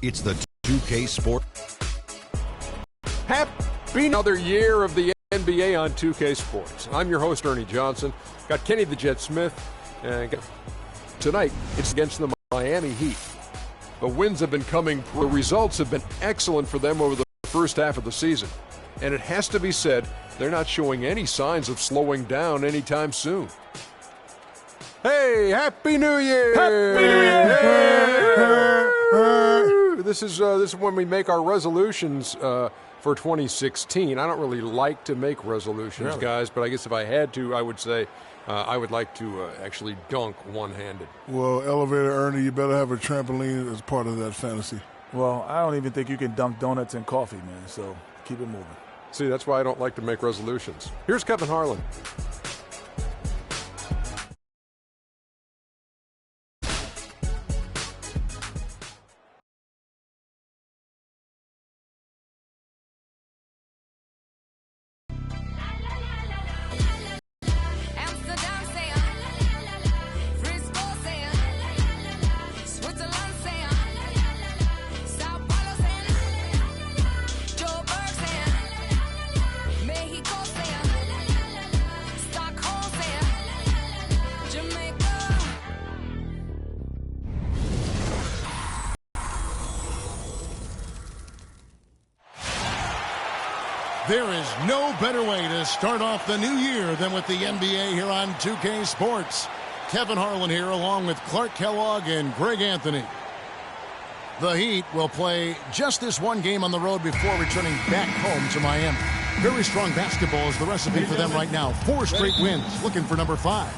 It's the 2K Sport. Happy another year of the NBA on 2K Sports. I'm your host, Ernie Johnson. Got Kenny the Jet Smith. And tonight, it's against the Miami Heat. The wins have been coming. The results have been excellent for them over the first half of the season. And it has to be said, they're not showing any signs of slowing down anytime soon. Hey, Happy New Year! Happy New Year! Hey! This is when we make our resolutions for 2016. I don't really like to make resolutions, guys, but I guess if I had to, I would say I would like to actually dunk one-handed. Well, Elevator Ernie, you better have a trampoline as part of that fantasy. Well, I don't even think you can dunk donuts and coffee, man, so keep it moving. See, that's why I don't like to make resolutions. Here's Kevin Harlan. There is no better way to start off the new year than with the NBA here on 2K Sports. Kevin Harlan here along with Clark Kellogg and Greg Anthony. The Heat will play just this one game on the road before returning back home to Miami. Very strong basketball is the recipe for them right now. 4 straight wins, looking for number 5.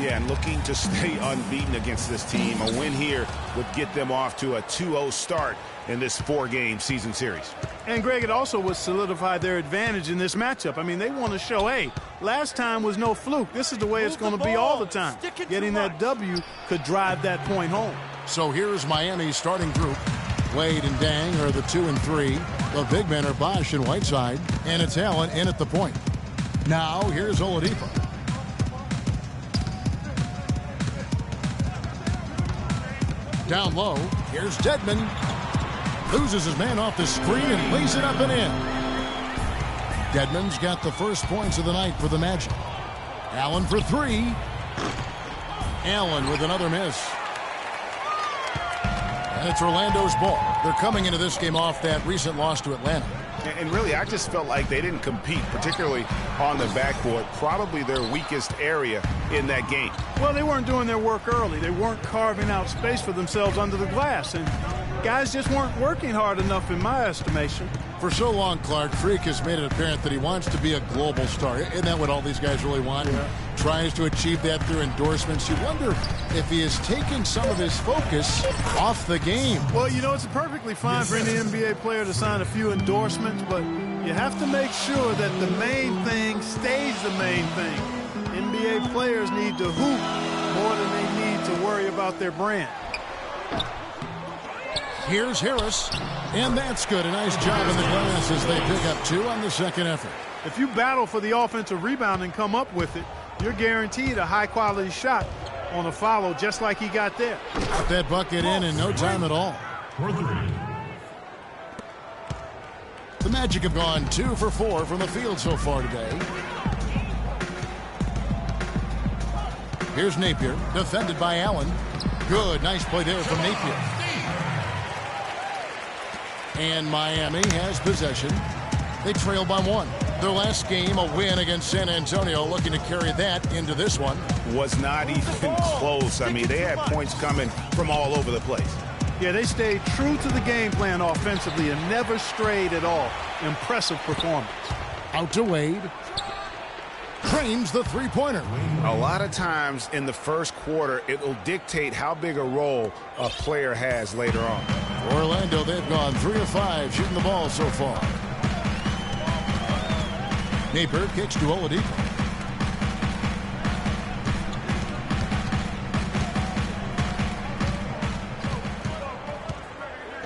Yeah, and looking to stay unbeaten against this team. A win here would get them off to a 2-0 start in this 4-game season series. And, Greg, it also would solidify their advantage in this matchup. I mean, they want to show, hey, last time was no fluke. This is the way it's going to be all the time. Getting that W could drive that point home. So here's Miami's starting group. Wade and Dang are the 2 and 3. The big men are Bosch and Whiteside. And it's Allen in at the point. Now here's Oladipo. Down low, here's Dedmon. Loses his man off the screen and lays it up and in. Dedmon's got the first points of the night for the Magic. Allen for 3. Allen with another miss. And it's Orlando's ball. They're coming into this game off that recent loss to Atlanta. And really, I just felt like they didn't compete, particularly on the backcourt. Probably their weakest area in that game. Well, they weren't doing their work early. They weren't carving out space for themselves under the glass. And guys just weren't working hard enough in my estimation. For so long, Clark, Freak has made it apparent that he wants to be a global star. Isn't that what all these guys really want? Yeah. Tries to achieve that through endorsements. You wonder if he is taking some of his focus off the game. Well, you know, it's perfectly fine for any NBA player to sign a few endorsements, but you have to make sure that the main thing stays the main thing. NBA players need to hoop more than they need to worry about their brand. Here's Harris, and that's good. A nice job in the glass as they pick up 2 on the second effort. If you battle for the offensive rebound and come up with it, you're guaranteed a high-quality shot on a follow just like he got there. Got that bucket in no time at all. The Magic have gone 2 for 4 from the field so far today. Here's Napier, defended by Allen. Good, nice play there from Napier. And Miami has possession. They trail by 1. Their last game, a win against San Antonio, looking to carry that into this one. Was not even close. I mean, they had points coming from all over the place. Yeah, they stayed true to the game plan offensively and never strayed at all. Impressive performance. Out to Wade. Trains the three-pointer. A lot of times in the first quarter, it'll dictate how big a role a player has later on. Orlando, they've gone 3 of 5 shooting the ball so far. Napier kicks to Oladipo.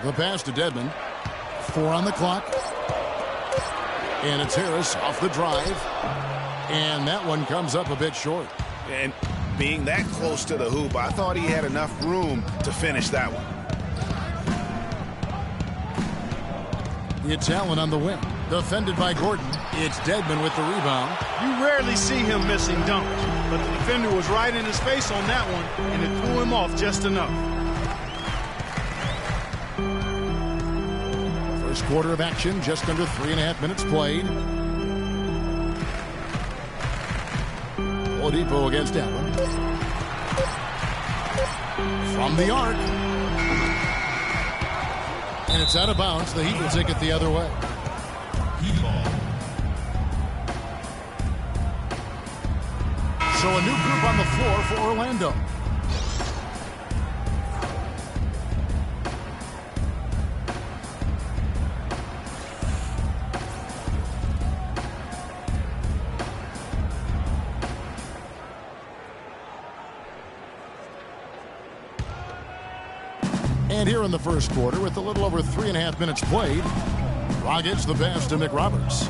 The pass to Dedmon. 4 on the clock. And it's Harris off the drive. And that one comes up a bit short. And being that close to the hoop, I thought he had enough room to finish that one. It's Allen on the wing. Defended by Gordon. It's Dedmon with the rebound. You rarely see him missing dunks, but the defender was right in his face on that one, and it threw him off just enough. First quarter of action, just under 3.5 minutes played. Oladipo against Allen. From the arc. And it's out of bounds. The Heat will take it the other way. So a new group on the floor for Orlando. And here in the first quarter, with a little over 3.5 minutes played, Dragic the pass to McRoberts.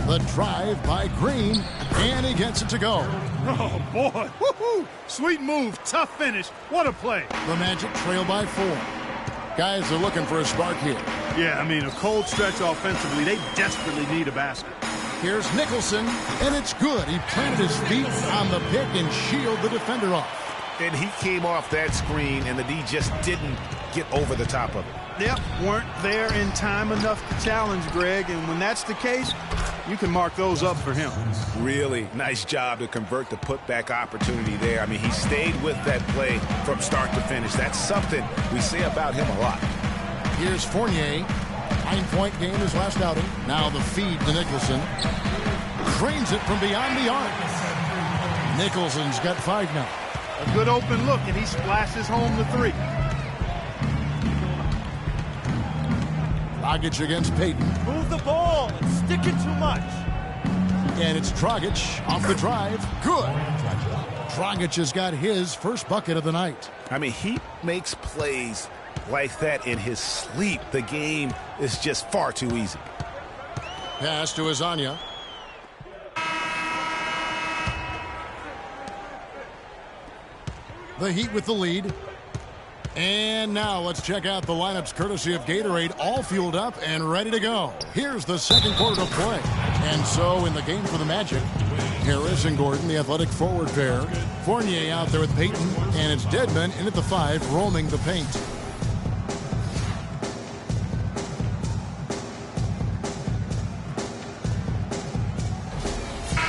The drive by Green, and he gets it to go. Oh, boy. Woo-hoo. Sweet move. Tough finish. What a play. The Magic trail by 4. Guys are looking for a spark here. Yeah, I mean, a cold stretch offensively. They desperately need a basket. Here's Nicholson, and it's good. He planted his feet on the pick and shielded the defender off. And he came off that screen, and the D just didn't get over the top of it. Yep, weren't there in time enough to challenge Greg, and when that's the case, you can mark those up for him. Really nice job to convert the putback opportunity there. I mean, he stayed with that play from start to finish. That's something we say about him a lot. Here's Fournier. 9-point game his last outing. Now the feed to Nicholson. Cranes it from beyond the arc. Nicholson's got 5 now. A good open look, and he splashes home the 3. Dragic against Payton. Move the ball and stick it too much. And it's Dragic off the drive. Good. Dragic has got his first bucket of the night. I mean, he makes plays like that in his sleep. The game is just far too easy. Pass to Azania. The Heat with the lead. And now let's check out the lineups courtesy of Gatorade, all fueled up and ready to go. Here's the second quarter of play. And so in the game for the Magic, Harris and Gordon, the athletic forward pair. Fournier out there with Payton, and it's Dedmon in at the 5, roaming the paint.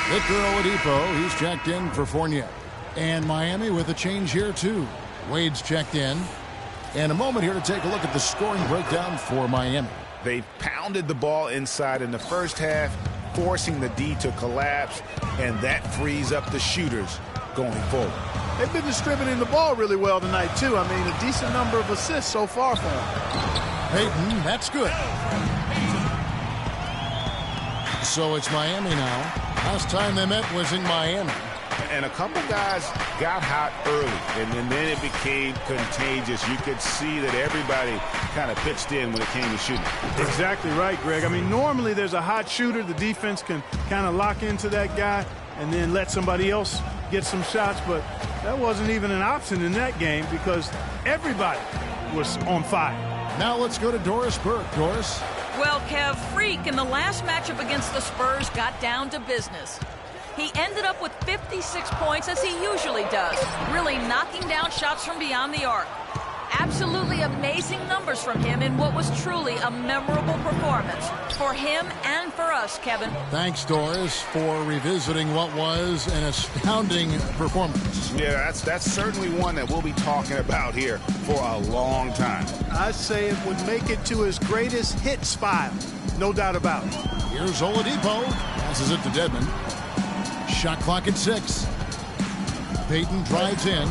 Victor Oladipo, he's checked in for Fournier. And Miami with a change here too. Wade's checked in. And a moment here to take a look at the scoring breakdown for Miami. They pounded the ball inside in the first half, forcing the D to collapse, and that frees up the shooters going forward. They've been distributing the ball really well tonight, too. I mean, a decent number of assists so far for them. Payton, that's good. So it's Miami now. Last time they met was in Miami. And a couple guys got hot early, and then it became contagious. You could see that everybody kind of pitched in when it came to shooting. Exactly right, Greg. I mean, normally there's a hot shooter. The defense can kind of lock into that guy and then let somebody else get some shots, but that wasn't even an option in that game because everybody was on fire. Now let's go to Doris Burke. Doris? Well, Kev, Freak in the last matchup against the Spurs got down to business. He ended up with 56 points, as he usually does, really knocking down shots from beyond the arc. Absolutely amazing numbers from him in what was truly a memorable performance for him and for us, Kevin. Thanks, Doris, for revisiting what was an astounding performance. Yeah, that's certainly one that we'll be talking about here for a long time. I'd say it would make it to his greatest hit spot, no doubt about it. Here's Oladipo. Passes it to Dedmon. Shot clock at 6. Payton drives in.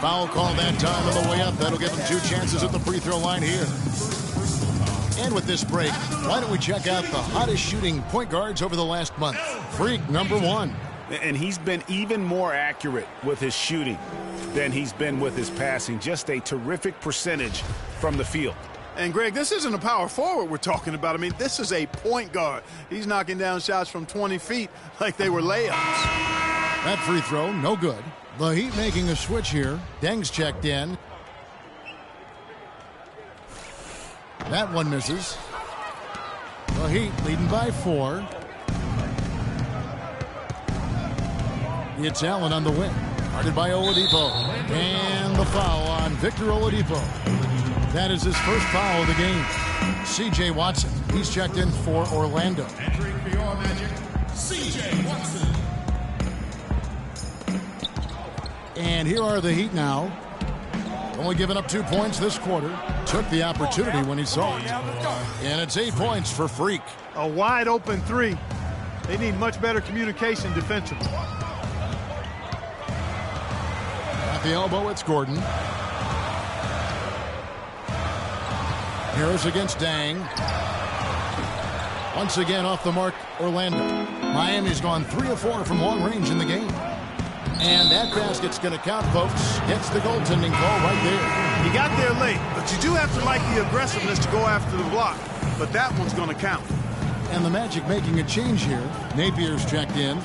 Foul call that time on the way up. That'll give him 2 chances at the free throw line here. And with this break, why don't we check out the hottest shooting point guards over the last month? Freak number 1. And he's been even more accurate with his shooting than he's been with his passing. Just a terrific percentage from the field. And, Greg, this isn't a power forward we're talking about. I mean, this is a point guard. He's knocking down shots from 20 feet like they were layups. That free throw, no good. The Heat making a switch here. Deng's checked in. That one misses. The Heat leading by 4. It's Allen on the wing. Guarded by Oladipo. And the foul on Victor Oladipo. That is his first foul of the game. C.J. Watson. He's checked in for Orlando. Entering for your Magic, C.J. Watson. And here are the Heat now. Only given up 2 points this quarter. Took the opportunity when he saw it. And it's 8 points for Freak. A wide open 3. They need much better communication defensively. At the elbow, it's Gordon. Harris against Dang. Once again off the mark, Orlando. Miami's gone 3 of 4 from long range in the game. And that basket's going to count, folks. Gets the goaltending call right there. You got there late, but you do have to like the aggressiveness to go after the block. But that one's going to count. And the Magic making a change here. Napier's checked in.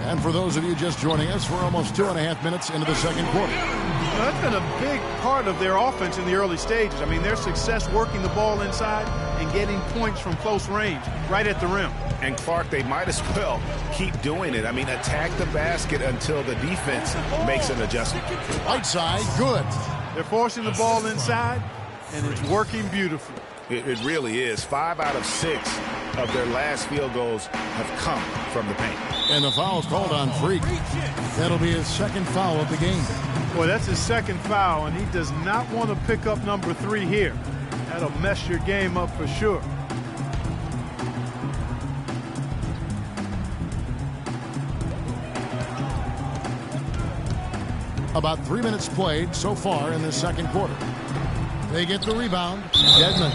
And for those of you just joining us, we're almost 2.5 minutes into the second quarter. Well, that's been a big part of their offense in the early stages. I mean, their success working the ball inside and getting points from close range, right at the rim. And Clark, they might as well keep doing it. I mean, attack the basket until the defense makes an adjustment. Right side, good. They're forcing the ball inside, and it's working beautifully. It really is. 5 out of 6 of their last field goals have come from the paint. And the foul's called on Freak. That'll be his second foul of the game. Boy, that's his second foul, and he does not want to pick up number 3 here. That'll mess your game up for sure. About 3 minutes played so far in the second quarter. They get the rebound. Dedmon.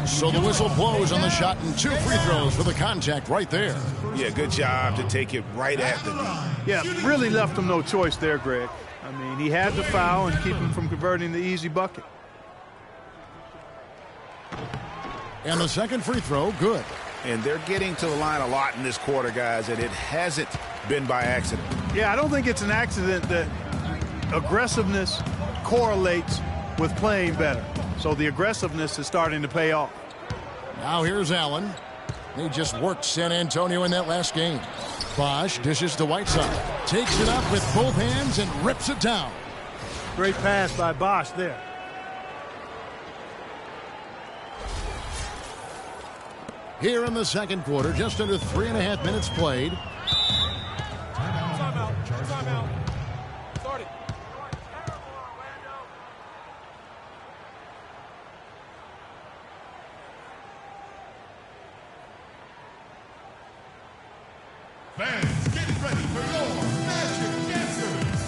So the whistle blows on the shot and 2 free throws for the contact right there. Yeah, good job to take it right at the knee. Yeah, really left him no choice there, Greg. I mean, he had to foul and keep him from converting the easy bucket. And the second free throw, good. And they're getting to the line a lot in this quarter, guys, and it hasn't been by accident. Yeah, I don't think it's an accident that aggressiveness correlates with playing better. So the aggressiveness is starting to pay off. Now here's Allen. He just worked San Antonio in that last game. Bosch dishes to Whiteside. Takes it up with both hands and rips it down. Great pass by Bosch there. Here in the second quarter, just under 3.5 minutes played. Timeout. Start it. Fans, get ready for your Magic Answers.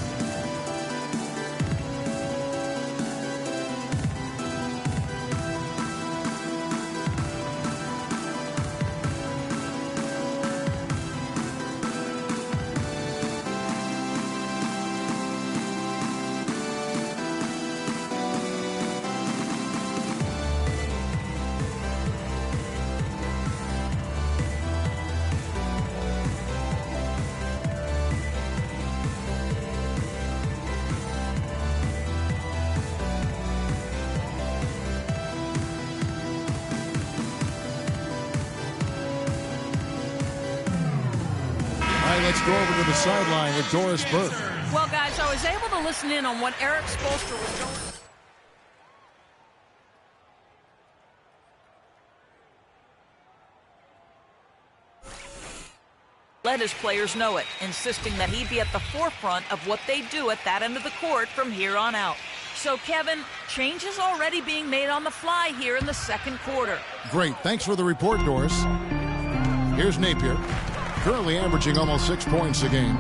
Let's go over to the sideline with Doris Burke. Well, guys, I was able to listen in on what Eric Spoelstra was doing. Let his players know it, insisting that he be at the forefront of what they do at that end of the court from here on out. So, Kevin, changes already being made on the fly here in the second quarter. Great. Thanks for the report, Doris. Here's Napier. Currently averaging almost 6 points a game.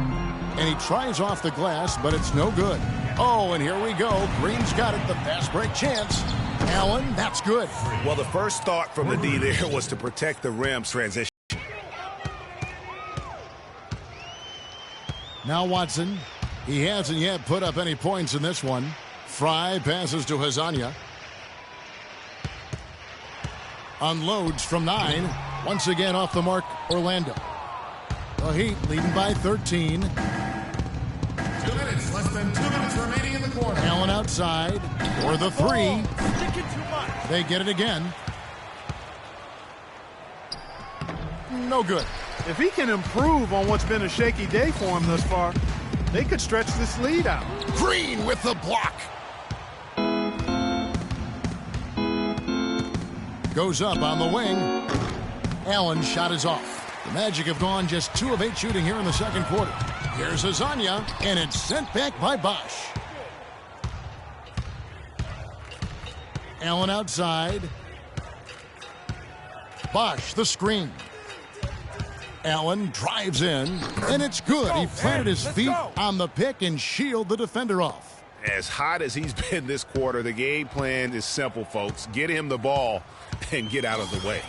And he tries off the glass, but it's no good. Oh, and here we go. Green's got it. The fast break chance. Allen, that's good. Well, the first thought from the D there was to protect the rim's transition. Now Watson. He hasn't yet put up any points in this one. Fry passes to Hezonja. Unloads from 9. Once again off the mark, Orlando. The Heat leading by 13. 2 minutes, less than 2 minutes remaining in the Allen outside for the three. Sticking too much. They get it again. No good. If he can improve on what's been a shaky day for him thus far, they could stretch this lead out. Green with the block. Goes up on the wing. Allen's shot is off. The Magic have gone just 2 of 8 shooting here in the second quarter. Here's Hezonja, and it's sent back by Bosch. Allen outside. Bosch the screen. Allen drives in, and it's good. He planted his feet on the pick and shielded the defender off. As hot as he's been this quarter, the game plan is simple, folks. Get him the ball and get out of the way.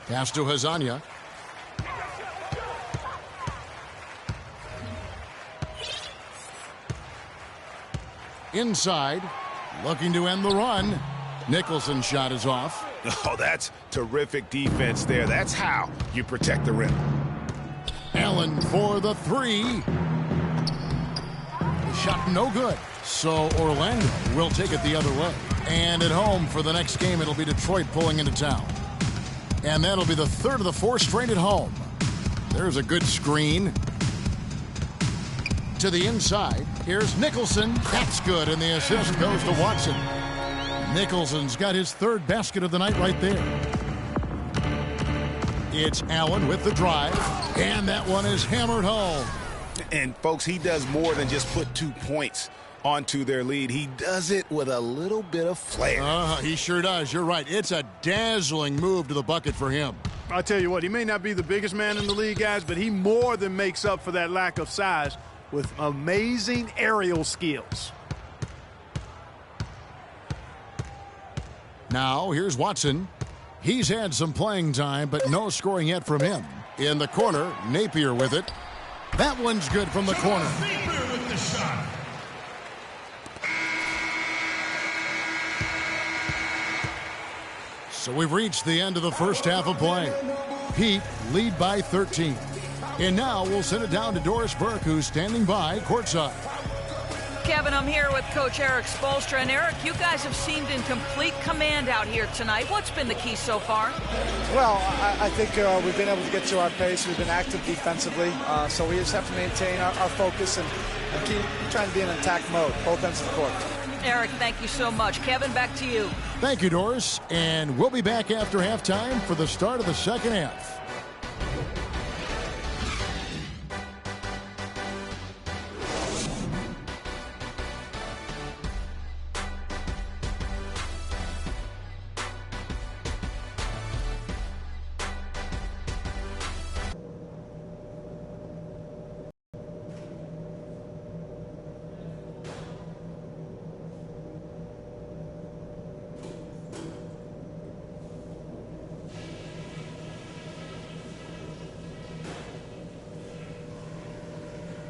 Pass to Hezonja. Inside, looking to end the run. Nicholson's shot is off. Oh, that's terrific defense there. That's how you protect the rim. Allen for the three. The shot no good. So Orlando will take it the other way. And at home for the next game, it'll be Detroit pulling into town. And that'll be the third of the 4 straight at home. There's a good screen. To the inside. Here's Nicholson. That's good, and the assist goes to Watson. Nicholson's got his 3rd basket of the night right there. It's Allen with the drive, and that one is hammered home. And, folks, he does more than just put 2 points onto their lead. He does it with a little bit of flair. He sure does. You're right. It's a dazzling move to the bucket for him. I'll tell you what, he may not be the biggest man in the league, guys, but he more than makes up for that lack of size with amazing aerial skills. Now, here's Watson. He's had some playing time, but no scoring yet from him. In the corner, Napier with it. That one's good from the corner. Napier with the shot. So we've reached the end of the first half of play. Heat lead by 13. And now we'll send it down to Doris Burke, who's standing by courtside. Kevin, I'm here with Coach Erik Spoelstra. And Erik, you guys have seemed in complete command out here tonight. What's been the key so far? Well, I think we've been able to get to our pace. We've been active defensively. So we just have to maintain our focus and keep trying to be in attack mode, both ends of the court. Erik, thank you so much. Kevin, back to you. Thank you, Doris. And we'll be back after halftime for the start of the second half.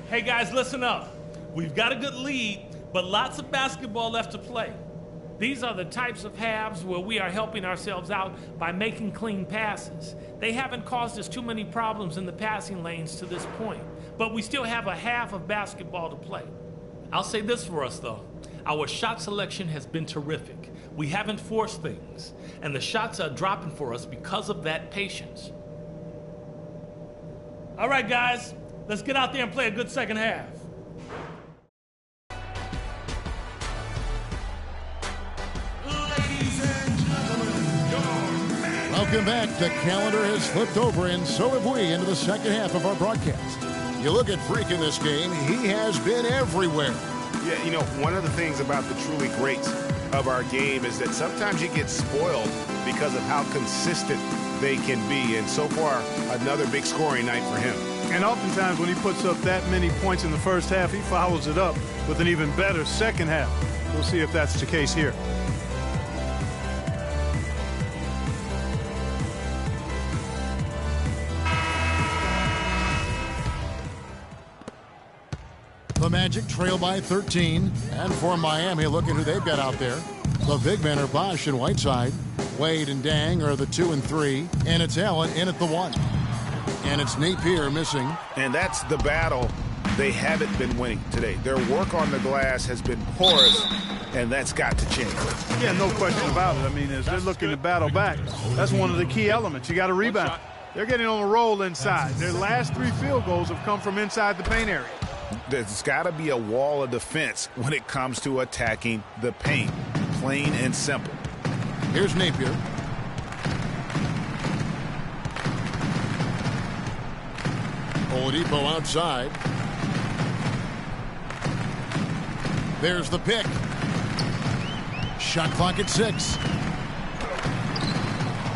Hey guys, listen up. We've got a good lead, but lots of basketball left to play. These are the types of halves where we are helping ourselves out by making clean passes. They haven't caused us too many problems in the passing lanes to this point, but we still have a half of basketball to play. I'll say this for us though. Our shot selection has been terrific. We haven't forced things, and the shots are dropping for us because of that patience. All right, guys. Let's get out there and play a good second half. Ladies and gentlemen, your man. Welcome back. The calendar has flipped over, and so have we, into the second half of our broadcast. You look at Freak in this game, he has been everywhere. Yeah, you know, one of the things about the truly greats of our game is that sometimes you get spoiled because of how consistent they can be. And so far, another big scoring night for him. And oftentimes when he puts up that many points in the first half, he follows it up with an even better second half. We'll see if that's the case here. The Magic trail by 13. And for Miami, look at who they've got out there. The big men are Bosch and Whiteside. Wade and Dang are the 2 and 3. And it's Allen in at the 1. And it's Napier missing. And that's the battle they haven't been winning today. Their work on the glass has been porous, and that's got to change. Yeah, no question about it. I mean, as they're looking to battle back, that's one of the key elements. You got to rebound. They're getting on a roll inside. Their last 3 field goals have come from inside the paint area. There's got to be a wall of defense when it comes to attacking the paint. Plain and simple. Here's Napier. Oladipo outside. There's the pick. Shot clock at 6.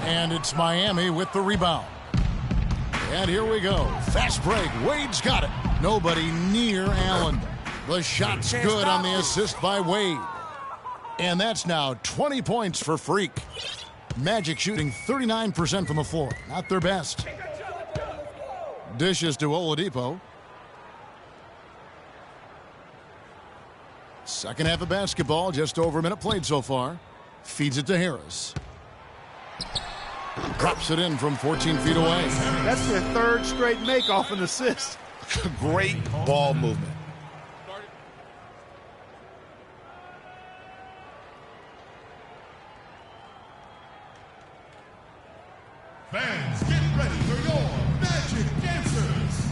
And it's Miami with the rebound. And here we go. Fast break. Wade's got it. Nobody near Allen. The shot's good on the assist by Wade. And that's now 20 points for Freak. Magic shooting 39% from the floor. Not their best. Dishes to Oladipo. Second half of basketball, just over a minute played so far. Feeds it to Harris. Drops it in from 14 feet away. That's their 3rd straight make off an assist. Great ball movement. Fans, get ready for your Magic Answers.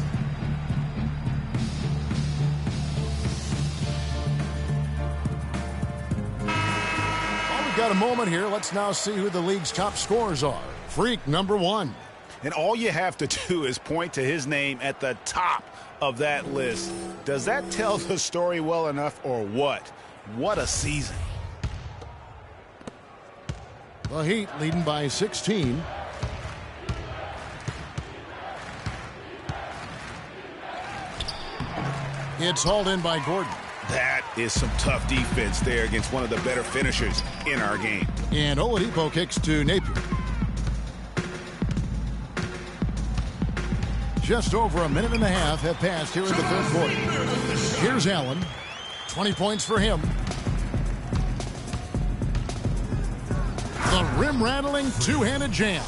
Well, we've got a moment here. Let's now see who the league's top scorers are. Freak, number 1. And all you have to do is point to his name at the top of that list. Does that tell the story well enough or what? What a season. The Heat leading by 16. It's hauled in by Gordon. That is some tough defense there against one of the better finishers in our game. And Oladipo kicks to Napier. Just over a minute and a half have passed here in the 3rd quarter. Here's Allen. 20 points for him. The rim-rattling two-handed jam.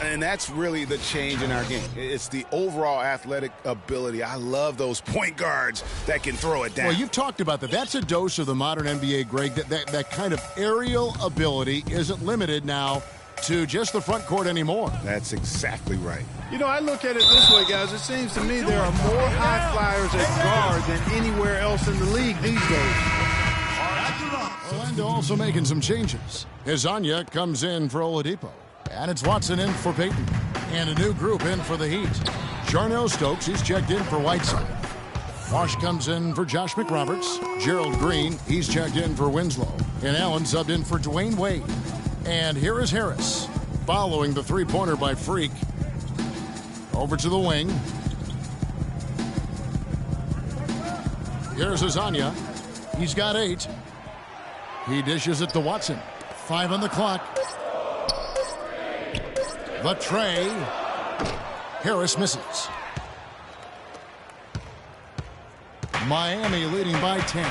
And that's really the change in our game. It's the overall athletic ability. I love those point guards that can throw it down. Well, you've talked about that. That's a dose of the modern NBA, Greg. That kind of aerial ability isn't limited now to just the front court anymore. That's exactly right. You know, I look at it this way, guys. It seems to me there are more high flyers at guard than anywhere else in the league these days. Orlando also making some changes. Hezonja comes in for Oladipo. And it's Watson in for Payton. And a new group in for the Heat. Jarnell Stokes, he's checked in for Whiteside. Wash comes in for Josh McRoberts. Gerald Green, he's checked in for Winslow. And Allen subbed in for Dwayne Wade. And here is Harris, following the three-pointer by Freak. Over to the wing. Here's Hezonja. He's got 8. He dishes it to Watson. 5 on the clock. The tray. Harris misses. Miami leading by 10.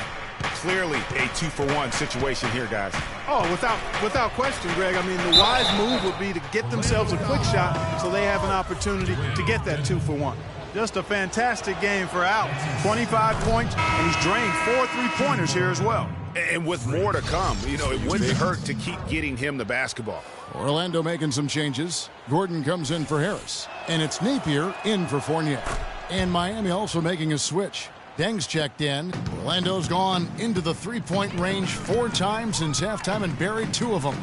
Clearly a 2-for-1 situation here, guys. Oh, without question, Greg. I mean, the wise move would be to get themselves a quick shot so they have an opportunity to get that 2-for-1. Just a fantastic game for Allen. 25 points, and he's drained 4 3-pointers here as well. And with more to come, you know, it wouldn't hurt to keep getting him the basketball. Orlando making some changes. Gordon comes in for Harris. And it's Napier in for Fournier. And Miami also making a switch. Deng's checked in. Orlando's gone into the three-point range 4 times since halftime and buried 2 of them.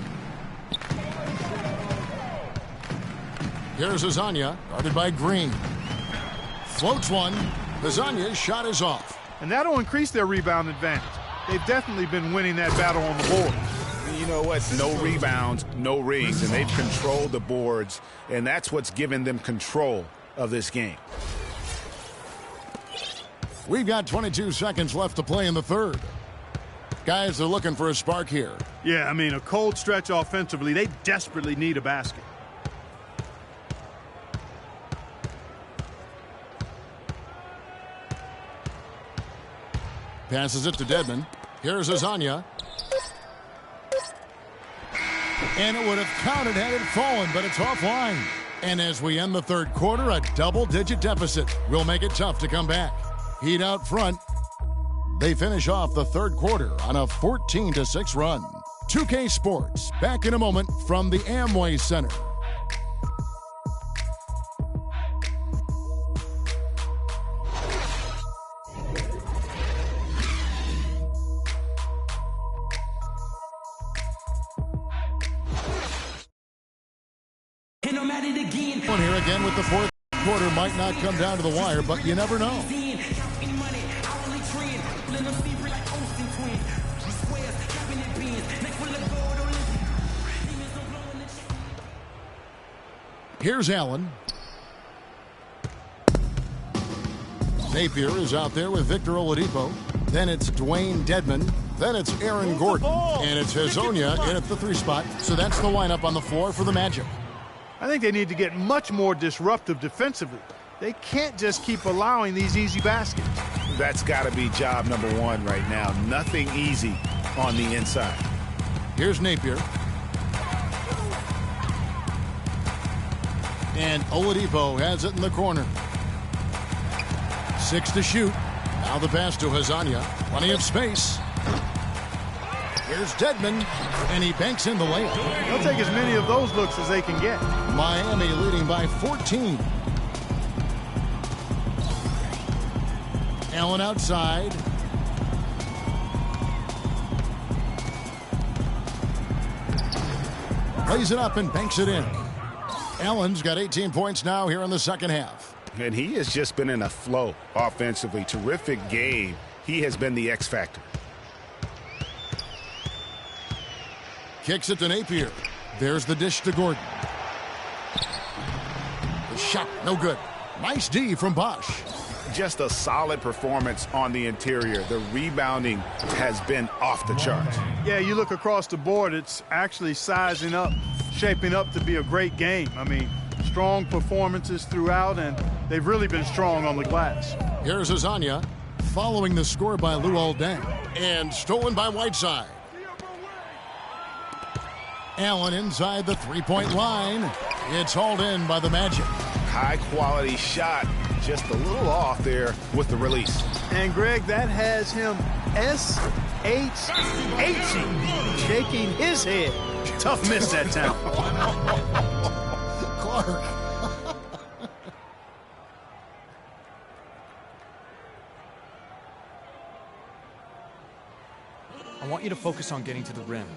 Here's Hezonja, guarded by Green. Floats one. Hezonja's shot is off. And that'll increase their rebound advantage. They've definitely been winning that battle on the board. You know what? No rebounds, no rings, and they've controlled the boards, and that's what's given them control of this game. We've got 22 seconds left to play in the third. Guys are looking for a spark here. Yeah, I mean, a cold stretch offensively. They desperately need a basket. Passes it to Dedmon. Here's Hezonja. And it would have counted had it fallen, but it's offline. And as we end the third quarter, a double-digit deficit will make it tough to come back. Heat out front. They finish off the third quarter on a 14-6 run. 2K Sports, back in a moment from the Amway Center. One here again with the fourth quarter. Might not come down to the wire, but you never know. Here's Allen. Napier is out there with Victor Oladipo. Then it's Dwayne Dedmon. Then it's Aaron Gordon. And it's Hezonja in at the 3 spot. So that's the lineup on the floor for the Magic. I think they need to get much more disruptive defensively. They can't just keep allowing these easy baskets. That's got to be job number one right now. Nothing easy on the inside. Here's Napier. And Oladipo has it in the corner. 6 to shoot. Now the pass to Hezonja. Plenty of space. Here's Dedmon, and he banks in the layup. They'll take as many of those looks as they can get. Miami leading by 14. Allen outside. Plays it up and banks it in. Allen's got 18 points now here in the second half. And he has just been in a flow offensively. Terrific game. He has been the X factor. Kicks it to Napier. There's the dish to Gordon. The shot, no good. Nice D from Bosch. Just a solid performance on the interior. The rebounding has been off the charts. Yeah, you look across the board, it's actually sizing up, shaping up to be a great game. I mean, strong performances throughout, and they've really been strong on the glass. Here's Hezonja, following the score by Luol Deng, and stolen by Whiteside. Allen inside the three-point line. It's hauled in by the Magic. High-quality shot, just a little off there with the release. And, Greg, that has him S-H-H-ing, shaking his head. Tough miss that time. Clark. I want you to focus on getting to the rim.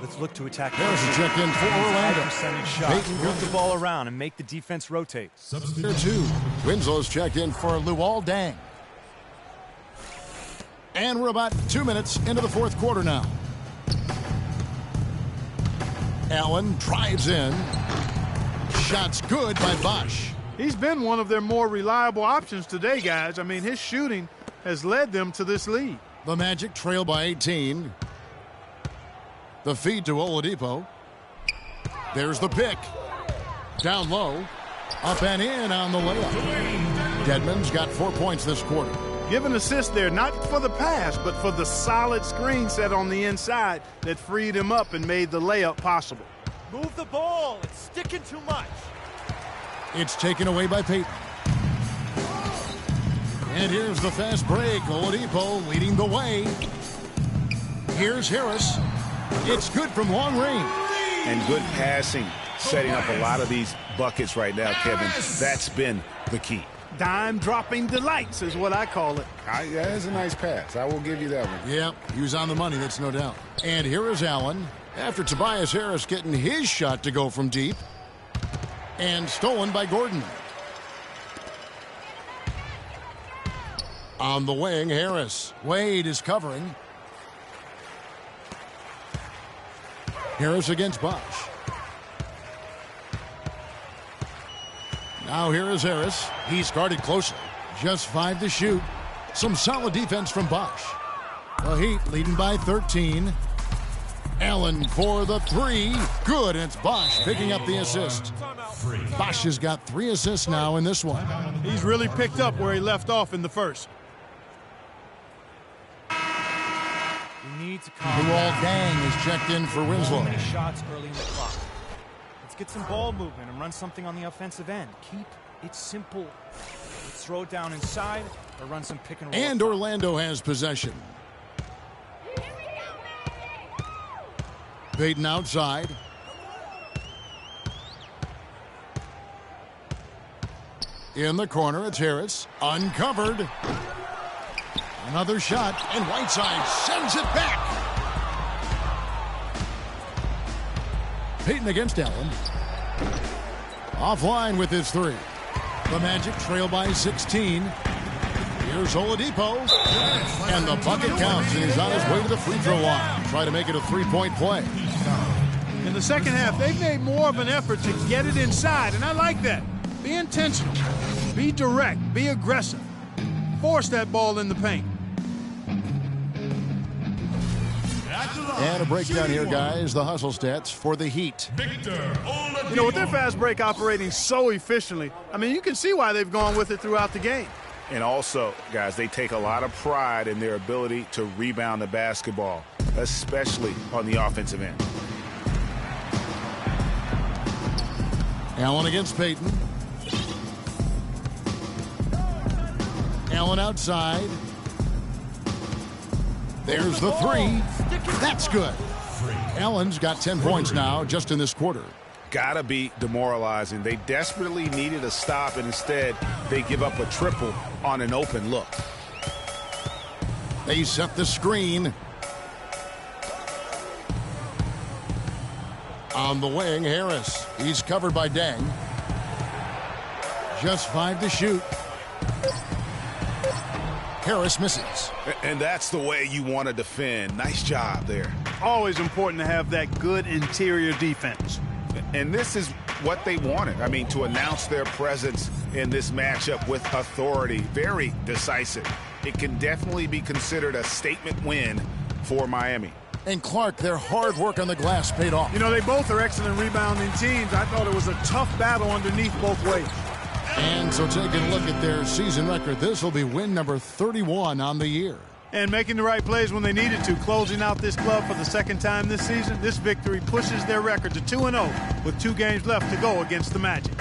Let's look to attack. There's a check in for Orlando. Percentage shot. Move the ball around and make the defense rotate. Here two. Winslow's checked in for Luol Deng. And we're about 2 minutes into the fourth quarter now. Allen drives in. Shot's good by Bosch. He's been one of their more reliable options today, guys. I mean, his shooting has led them to this lead. The Magic trail by 18. The feed to Oladipo. There's the pick. Down low. Up and in on the layup. Dedmon's got 4 points this quarter. Give an assist there, not for the pass, but for the solid screen set on the inside that freed him up and made the layup possible. Move the ball. It's sticking too much. It's taken away by Payton. And here's the fast break. Oladipo leading the way. Here's Harris. It's good from long range. And good passing, setting up a lot of these buckets right now, Kevin. That's been the key. Dime-dropping delights is what I call it. That's a nice pass. I will give you that one. Yep, he was on the money, that's no doubt. And here is Allen. After Tobias Harris getting his shot to go from deep. And stolen by Gordon. On the wing, Harris. Wade is covering. Harris against Bosch. Now here is Harris. He's guarded closely. Just 5 to shoot. Some solid defense from Bosch. The Heat leading by 13. Allen for the 3. Good, and it's Bosch picking up the assist. Bosch has got 3 assists now in this one. He's really picked up where he left off in the first. Luol Deng is checked in for Winslow. Many shots early in the clock. Let's get some ball movement and run something on the offensive end. Keep it simple. Let's throw it down inside. or run some pick and roll. And Orlando has possession. Payton outside. In the corner, it's Harris. Uncovered. Another shot, and Whiteside sends it back. Payton against Allen. Offline with his three. The Magic trail by 16. Here's Oladipo. And the bucket counts, and he's on his way to the free throw line. Try to make it a three-point play. In the second half, they've made more of an effort to get it inside, and I like that. Be intentional. Be direct. Be aggressive. Force that ball in the paint. And a breakdown here, guys. The hustle stats for the Heat. You know, with their fast break operating so efficiently, I mean, you can see why they've gone with it throughout the game. And also, guys, they take a lot of pride in their ability to rebound the basketball, especially on the offensive end. Allen against Payton. Allen outside. There's the three. That's good. Allen's got 10 points now just in this quarter. Gotta be demoralizing. They desperately needed a stop, and instead they give up a triple on an open look. They set the screen. On the wing, Harris. He's covered by Deng. Just 5 to shoot. Harris misses. And that's the way you want to defend. Nice job there. Always important to have that good interior defense. And this is what they wanted. I mean, to announce their presence in this matchup with authority. Very decisive. It can definitely be considered a statement win for Miami. And Clark, their hard work on the glass paid off. You know, they both are excellent rebounding teams. I thought it was a tough battle underneath both ways. And so taking a look at their season record, this will be win number 31 on the year. And making the right plays when they needed to, closing out this club for the second time this season. This victory pushes their record to 2-0 with 2 games left to go against the Magic.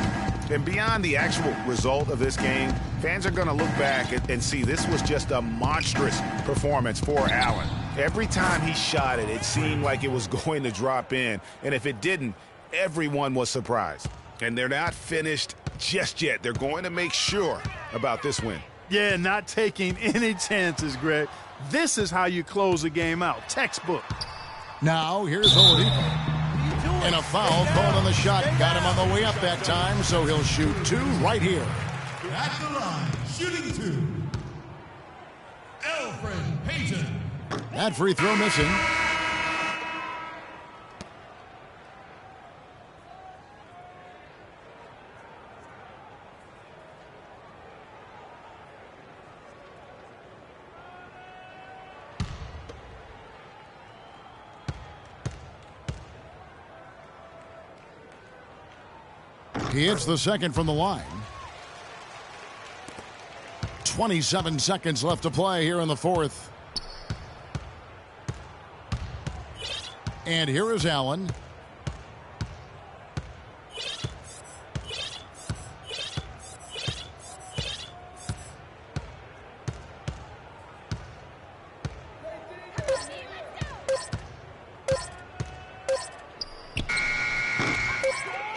And beyond the actual result of this game, fans are going to look back and see this was just a monstrous performance for Allen. Every time he shot it, it seemed like it was going to drop in. And if it didn't, everyone was surprised. And they're not finished just yet. They're going to make sure about this win. Yeah, not taking any chances, Greg. This is how you close a game out. Textbook. Now, here's Oladipo. And a foul called on the shot. Got him on the way up that time, so he'll shoot 2 right here. At the line, shooting 2. Elfrid Payton. That free throw missing. He hits the second from the line. 27 seconds left to play here in the fourth. And here is Allen.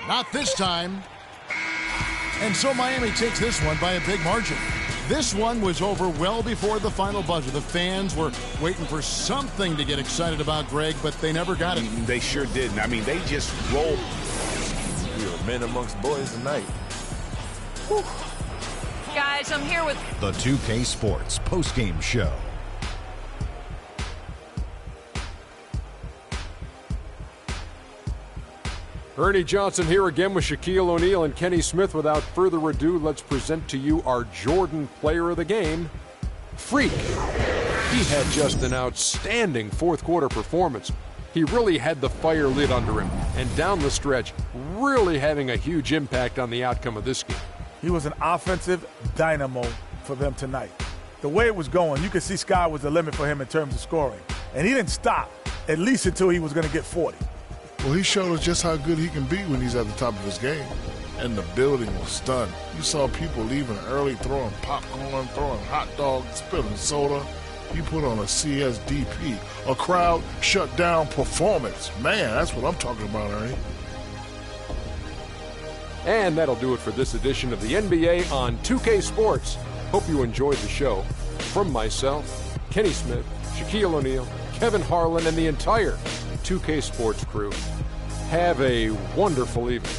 Not this time. And so Miami takes this one by a big margin. This one was over well before the final buzzer. The fans were waiting for something to get excited about, Greg, but they never got it. They sure didn't. I mean, they just rolled. We are men amongst boys tonight. Whew. Guys, I'm here with the 2K Sports postgame show. Ernie Johnson here again with Shaquille O'Neal and Kenny Smith. Without further ado, let's present to you our Jordan Player of the Game, Freak. He had just an outstanding fourth quarter performance. He really had the fire lit under him, and down the stretch, really having a huge impact on the outcome of this game. He was an offensive dynamo for them tonight. The way it was going, you could see sky was the limit for him in terms of scoring. And he didn't stop, at least until he was going to get 40. Well, he showed us just how good he can be when he's at the top of his game. and the building was stunned. You saw people leaving early, throwing popcorn, throwing hot dogs, spilling soda. You put on a CSDP, a crowd shut down performance. Man, that's what I'm talking about, Ernie. And that'll do it for this edition of the NBA on 2K Sports. Hope you enjoyed the show. From myself, Kenny Smith, Shaquille O'Neal, Kevin Harlan, and the entire 2K Sports crew, have a wonderful evening.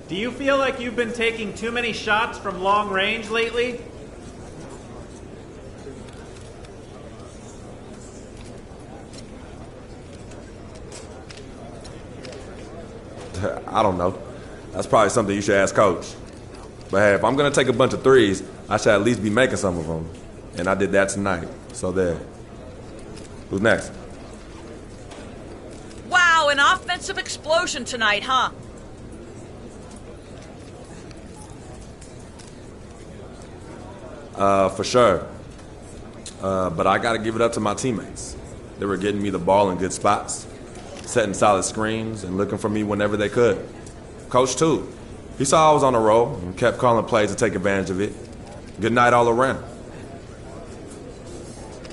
Do you feel like you've been taking too many shots from long range lately? I don't know. That's probably something you should ask Coach. But hey, if I'm going to take a bunch of threes, I should at least be making some of them. And I did that tonight. So there. Who's next? Wow, an offensive explosion tonight, huh? For sure. But I got to give it up to my teammates. They were getting me the ball in good spots, setting solid screens, and looking for me whenever they could. Coach, too. He saw I was on a roll and kept calling plays to take advantage of it. Good night all around.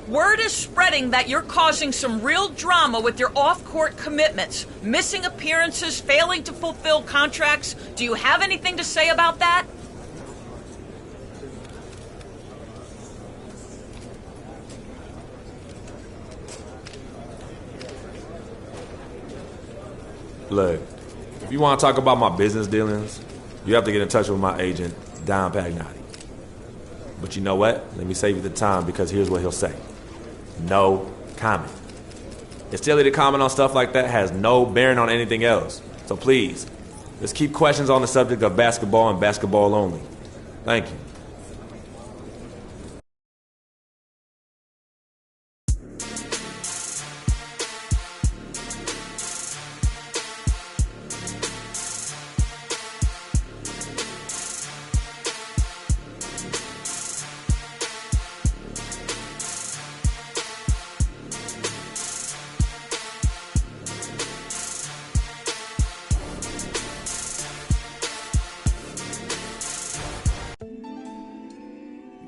Word is spreading that you're causing some real drama with your off-court commitments, missing appearances, failing to fulfill contracts. Do you have anything to say about that? Look, if you want to talk about my business dealings, you have to get in touch with my agent, Don Pagnotti. But you know what? Let me save you the time because here's what he'll say. No comment. It's silly to comment on stuff like that has no bearing on anything else. So please, let's keep questions on the subject of basketball and basketball only. Thank you.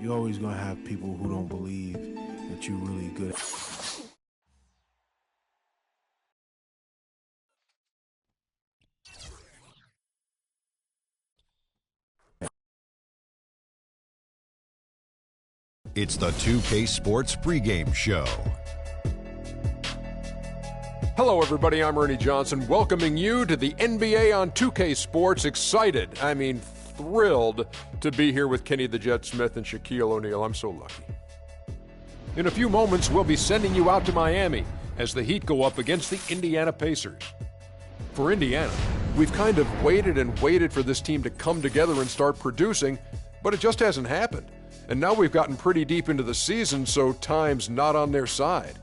You're always going to have people who don't believe that you're really good. It's the 2K Sports pregame show. Hello, everybody. I'm Ernie Johnson, welcoming you to the NBA on 2K Sports. Excited, thrilled to be here with Kenny the Jet Smith and Shaquille O'Neal. I'm so lucky. In a few moments, we'll be sending you out to Miami as the Heat go up against the Indiana Pacers. For Indiana, we've kind of waited and waited for this team to come together and start producing, but it just hasn't happened. And now we've gotten pretty deep into the season, so time's not on their side.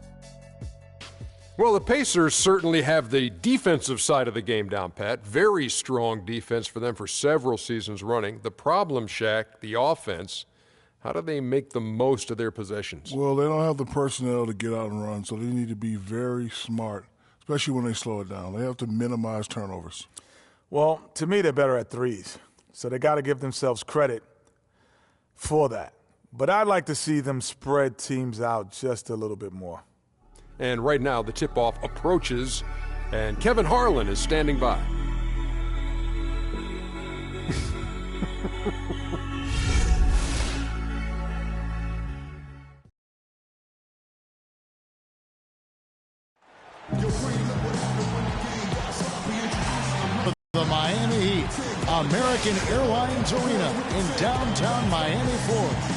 Well, the Pacers certainly have the defensive side of the game down pat. Very strong defense for them for several seasons running. The problem, Shaq, the offense, how do they make the most of their possessions? Well, they don't have the personnel to get out and run, so they need to be very smart, especially when they slow it down. They have to minimize turnovers. Well, to me, they're better at threes, so they got to give themselves credit for that. But I'd like to see them spread teams out just a little bit more. And right now, the tip-off approaches, and Kevin Harlan is standing by. The Miami Heat, American Airlines Arena in downtown Miami, Florida.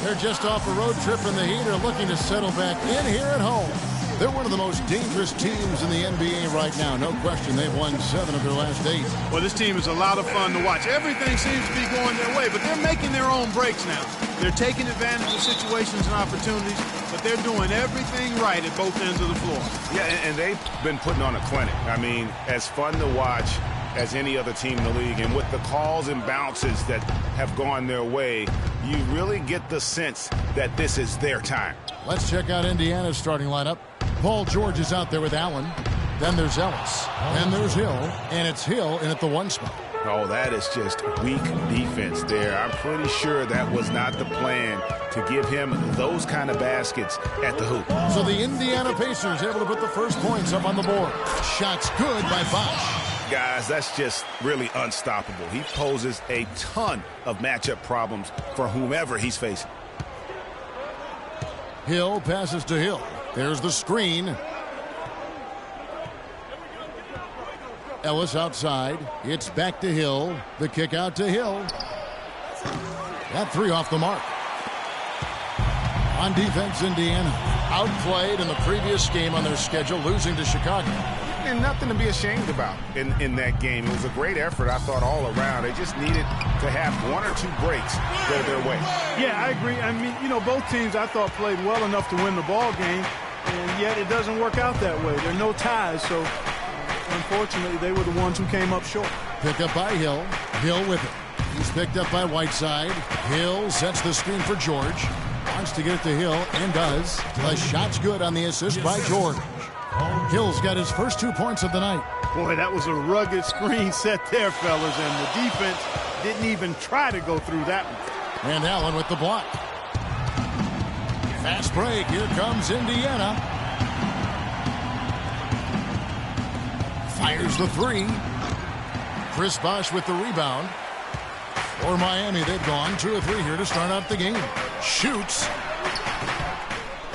They're just off a road trip, and the Heat are looking to settle back in here at home. They're one of the most dangerous teams in the NBA right now. No question, they've won 7 of their last 8. Well, this team is a lot of fun to watch. Everything seems to be going their way, but they're making their own breaks now. They're taking advantage of situations and opportunities, but they're doing everything right at both ends of the floor. Yeah, and they've been putting on a clinic. I mean, as fun to watch as any other team in the league. And with the calls and bounces that have gone their way, you really get the sense that this is their time. Let's check out Indiana's starting lineup. Paul George is out there with Allen. Then there's Ellis. Then there's Hill. And it's Hill in at the 1 spot. Oh, that is just weak defense there. I'm pretty sure that was not the plan to give him those kind of baskets at the hoop. So the Indiana Pacers able to put the first points up on the board. Shots good by Bosh. Guys, that's just really unstoppable. He poses a ton of matchup problems for whomever he's facing. Hill passes to Hill. There's the screen. Ellis outside. It's back to Hill. The kick out to Hill. That 3 off the mark. On defense, Indiana outplayed in the previous game on their schedule, losing to Chicago. And nothing to be ashamed about in that game. It was a great effort, I thought, all around. They just needed to have 1 or 2 breaks go their way. Yeah, I agree. I mean, you know, both teams, I thought, played well enough to win the ball game, and yet it doesn't work out that way. There are no ties, so unfortunately, they were the ones who came up short. Pick up by Hill. Hill with it. He's picked up by Whiteside. Hill sets the screen for George. Wants to get it to Hill, and does. The shot's good on the assist by George. Hill's got his first 2 points of the night. Boy, that was a rugged screen set there, fellas, and the defense didn't even try to go through that one. And Allen with the block. Fast break. Here comes Indiana. Fires the 3. Chris Bosh with the rebound. For Miami, they've gone 2 of 3 here to start out the game. Shoots.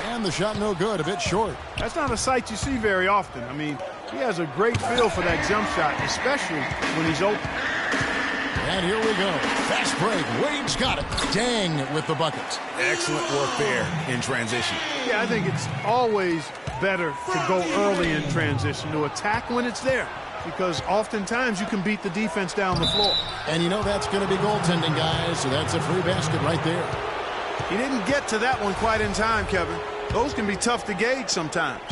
And the shot no good, a bit short. That's not a sight you see very often. I mean, he has a great feel for that jump shot, especially when he's open. And here we go. Fast break. Wade's got it. Dang with the bucket. Excellent work there in transition. Yeah, I think it's always better to go early in transition, to attack when it's there, because oftentimes you can beat the defense down the floor. And you know that's going to be goaltending, guys, so that's a free basket right there. He didn't get to that one quite in time, Kevin. Those can be tough to gauge sometimes.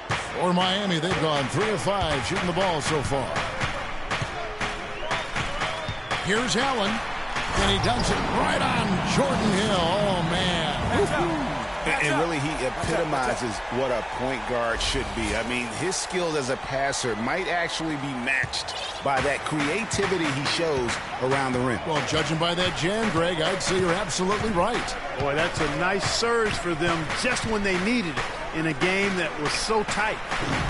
For Miami, they've gone 3 of 5 shooting the ball so far. Here's Allen, and he dumps it right on Jordan Hill. Oh, man. And really, he epitomizes what a point guard should be. I mean, his skills as a passer might actually be matched by that creativity he shows around the rim. Well, judging by that jam, Greg, I'd say you're absolutely right. Boy, that's a nice surge for them just when they needed it in a game that was so tight.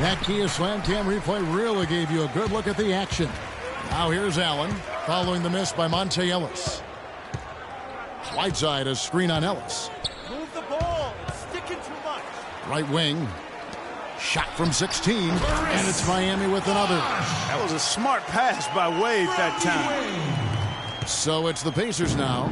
That Kia Slam Cam replay really gave you a good look at the action. Now here's Allen, following the miss by Monte Ellis. Whiteside, a screen on Ellis. Move the ball. It's sticking too much. Right wing. Shot from 16. And it's Miami with another. That was a smart pass by Wade that time. So it's the Pacers now.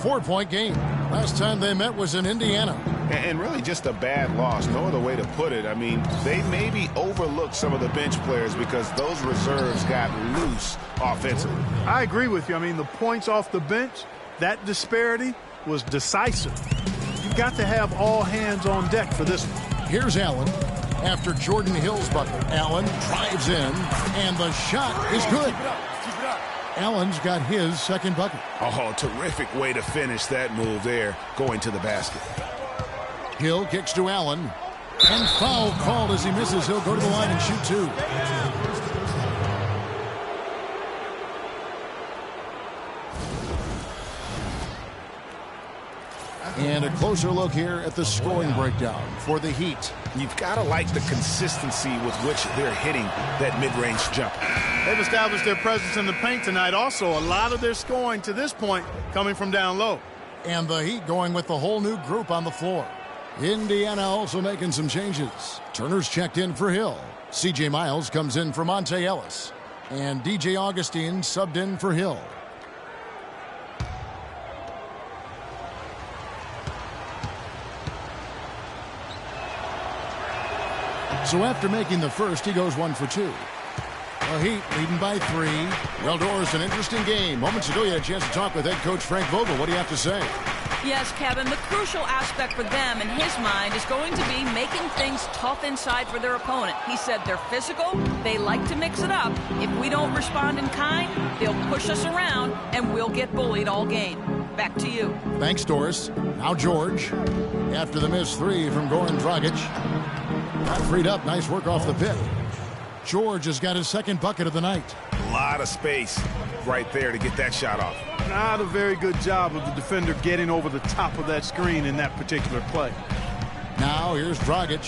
4-point game. Last time they met was in Indiana. And really just a bad loss. No other way to put it. I mean, they maybe overlooked some of the bench players because those reserves got loose offensively. I agree with you. I mean, the points off the bench, that disparity was decisive. You've got to have all hands on deck for this one. Here's Allen. After Jordan Hill's bucket, Allen drives in, and the shot is good. Allen's got his second bucket. Oh, terrific way to finish that move there, going to the basket. Hill kicks to Allen, and foul called as he misses. He'll go to the line and shoot 2. And a closer look here at the scoring breakdown for the Heat. You've got to like the consistency with which they're hitting that mid-range jump. They've established their presence in the paint tonight. Also, a lot of their scoring to this point coming from down low. And the Heat going with the whole new group on the floor. Indiana also making some changes. Turner's checked in for Hill. C.J. Miles comes in for Monte Ellis. And D.J. Augustine subbed in for Hill. So after making the first, he goes 1 for 2. The Heat leading by 3. Well, Doris, an interesting game. Moments ago, you had a chance to talk with head coach Frank Vogel. What do you have to say? Yes, Kevin, the crucial aspect for them in his mind is going to be making things tough inside for their opponent. He said they're physical, they like to mix it up. If we don't respond in kind, they'll push us around and we'll get bullied all game. Back to you. Thanks, Doris. Now George. After the missed 3 from Goran Dragic. Got freed up. Nice work off the pick. George has got his second bucket of the night. A lot of space right there to get that shot off. Not a very good job of the defender getting over the top of that screen in that particular play. Now here's Dragic.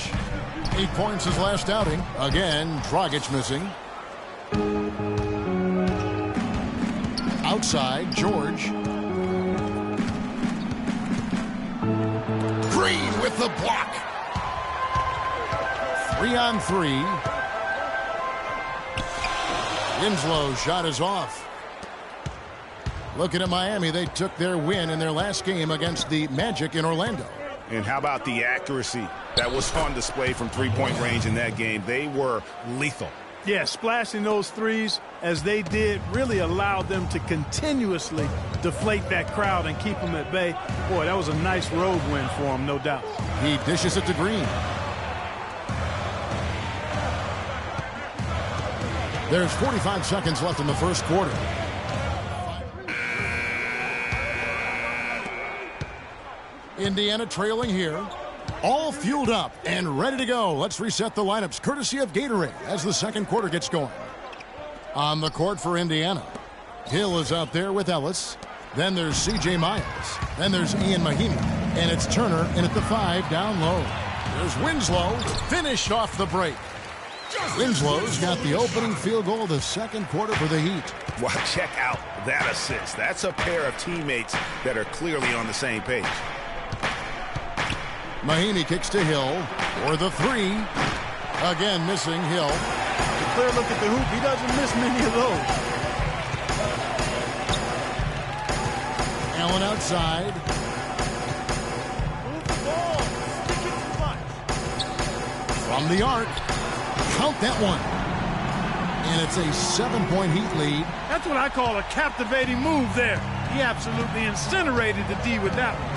8 points his last outing. Again, Dragic missing. Outside, George. Green with the block. 3-on-3. Winslow's shot is off. Looking at Miami, they took their win in their last game against the Magic in Orlando. And how about the accuracy that was on display from three-point range in that game? They were lethal. Yeah, splashing those threes as they did really allowed them to continuously deflate that crowd and keep them at bay. Boy, that was a nice road win for them, no doubt. He dishes it to Green. There's 45 seconds left in the first quarter. Indiana trailing here. All fueled up and ready to go. Let's reset the lineups courtesy of Gatorade as the second quarter gets going. On the court for Indiana. Hill is out there with Ellis. Then there's C.J. Miles. Then there's Ian Mahinmi. And it's Turner in at the 5 down low. There's Winslow. Finished off the break. Winslow's got the opening field goal of the second quarter for the Heat. Wow, check out that assist. That's a pair of teammates that are clearly on the same page. Mahinmi kicks to Hill for the 3. Again, missing Hill. A clear look at the hoop. He doesn't miss many of those. Allen outside. Move the ball. Stick it too much. From the arc. Count that one. And it's a 7-point Heat lead. That's what I call a captivating move there. He absolutely incinerated the D with that one.